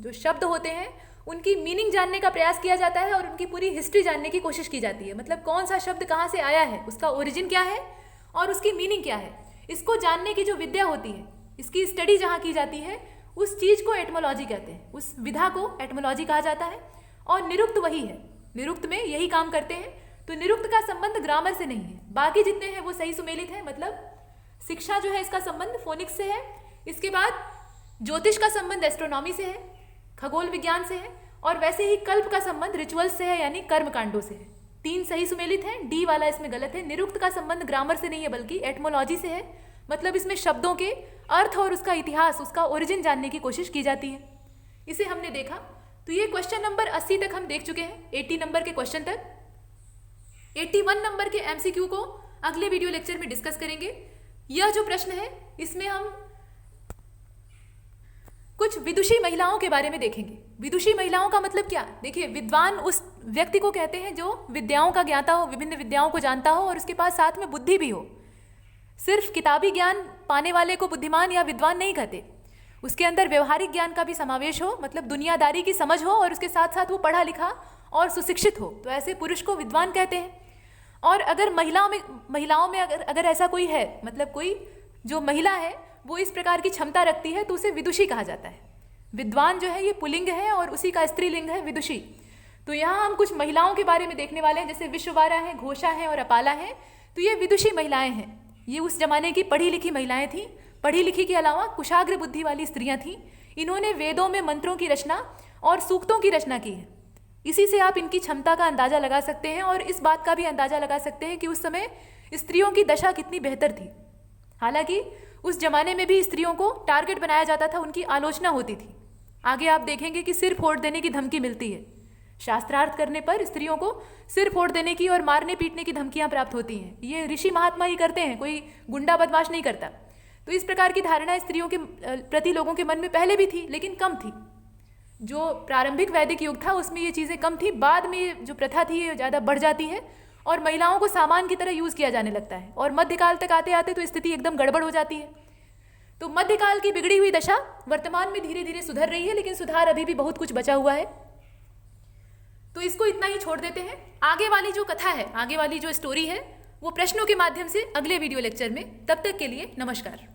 जो शब्द होते हैं, उनकी मीनिंग जानने का प्रयास किया जाता है और उनकी पूरी हिस्ट्री जानने की कोशिश की जाती है। मतलब कौन सा शब्द कहाँ से आया है, उसका ओरिजिन क्या है और उसकी मीनिंग क्या है, इसको जानने की जो विद्या होती है, इसकी स्टडी जहाँ की जाती है, उस चीज़ को एटमोलॉजी कहते हैं, उस विधा को एटमोलॉजी कहा जाता है। और निरुक्त वही है, निरुक्त में यही काम करते हैं। तो निरुक्त का संबंध ग्रामर से नहीं है, बाकी जितने हैं वो सही सुमेलित है। मतलब शिक्षा जो है इसका संबंध फोनिक्स से है। इसके बाद ज्योतिष का संबंध एस्ट्रोनॉमी से है, खगोल विज्ञान से है। और वैसे ही कल्प का संबंध रिचुअल्स से है, यानी कर्म कांडों से है। 3 सही सुमेलित हैं, डी वाला इसमें गलत है। निरुक्त का संबंध ग्रामर से नहीं है बल्कि एटमोलॉजी से है। मतलब इसमें शब्दों के अर्थ और उसका इतिहास, उसका ओरिजिन जानने की कोशिश की जाती है। इसे हमने देखा। तो ये क्वेश्चन नंबर 80 तक हम देख चुके हैं, 80 नंबर के क्वेश्चन तक। 81 नंबर के एमसीक्यू को अगले वीडियो लेक्चर में डिस्कस करेंगे। यह जो प्रश्न है इसमें हम कुछ विदुषी महिलाओं के बारे में देखेंगे। विदुषी महिलाओं का मतलब क्या? देखिए, विद्वान उस व्यक्ति को कहते हैं जो विद्याओं का ज्ञाता हो, विभिन्न विद्याओं को जानता हो और उसके पास साथ में बुद्धि भी हो। सिर्फ किताबी ज्ञान पाने वाले को बुद्धिमान या विद्वान नहीं कहते, उसके अंदर व्यवहारिक ज्ञान का भी समावेश हो, मतलब दुनियादारी की समझ हो और उसके साथ साथ वो पढ़ा लिखा और सुशिक्षित हो, तो ऐसे पुरुष को विद्वान कहते हैं। और अगर महिलाओं में अगर ऐसा कोई है, मतलब कोई जो महिला है वो इस प्रकार की क्षमता रखती है, तो उसे विदुषी कहा जाता है। विद्वान जो है ये पुल्लिंग है और उसी का स्त्रीलिंग है विदुषी। तो यहाँ हम कुछ महिलाओं के बारे में देखने वाले हैं, जैसे विश्ववारा है, घोषा है और अपाला है। तो ये विदुषी महिलाएं हैं। ये उस जमाने की पढ़ी लिखी महिलाएं थीं। पढ़ी लिखी के अलावा कुशाग्र बुद्धि वाली स्त्रियां थीं। इन्होंने वेदों में मंत्रों की रचना और सूक्तों की रचना की है। इसी से आप इनकी क्षमता का अंदाजा लगा सकते हैं और इस बात का भी अंदाजा लगा सकते हैं कि उस समय स्त्रियों की दशा कितनी बेहतर थी। हालांकि उस जमाने में भी स्त्रियों को टारगेट बनाया जाता था, उनकी आलोचना होती थी। आगे आप देखेंगे कि सिर फोड़ देने की धमकी मिलती है। शास्त्रार्थ करने पर स्त्रियों को सिर फोड़ देने की और मारने पीटने की धमकियां प्राप्त होती हैं। ये ऋषि महात्मा ही करते हैं, कोई गुंडा बदमाश नहीं करता। तो इस प्रकार की धारणा स्त्रियों के प्रति लोगों के मन में पहले भी थी, लेकिन कम थी। जो प्रारंभिक वैदिक युग था उसमें ये चीज़ें कम थी। बाद में जो प्रथा थी ये ज़्यादा बढ़ जाती है और महिलाओं को सामान की तरह यूज़ किया जाने लगता है। और मध्यकाल तक आते आते तो स्थिति एकदम गड़बड़ हो जाती है। तो मध्यकाल की बिगड़ी हुई दशा वर्तमान में धीरे धीरे सुधर रही है, लेकिन सुधार अभी भी बहुत कुछ बचा हुआ है। तो इसको इतना ही छोड़ देते हैं। आगे वाली जो कथा है, आगे वाली जो स्टोरी है, वो प्रश्नों के माध्यम से अगले वीडियो लेक्चर में। तब तक के लिए नमस्कार।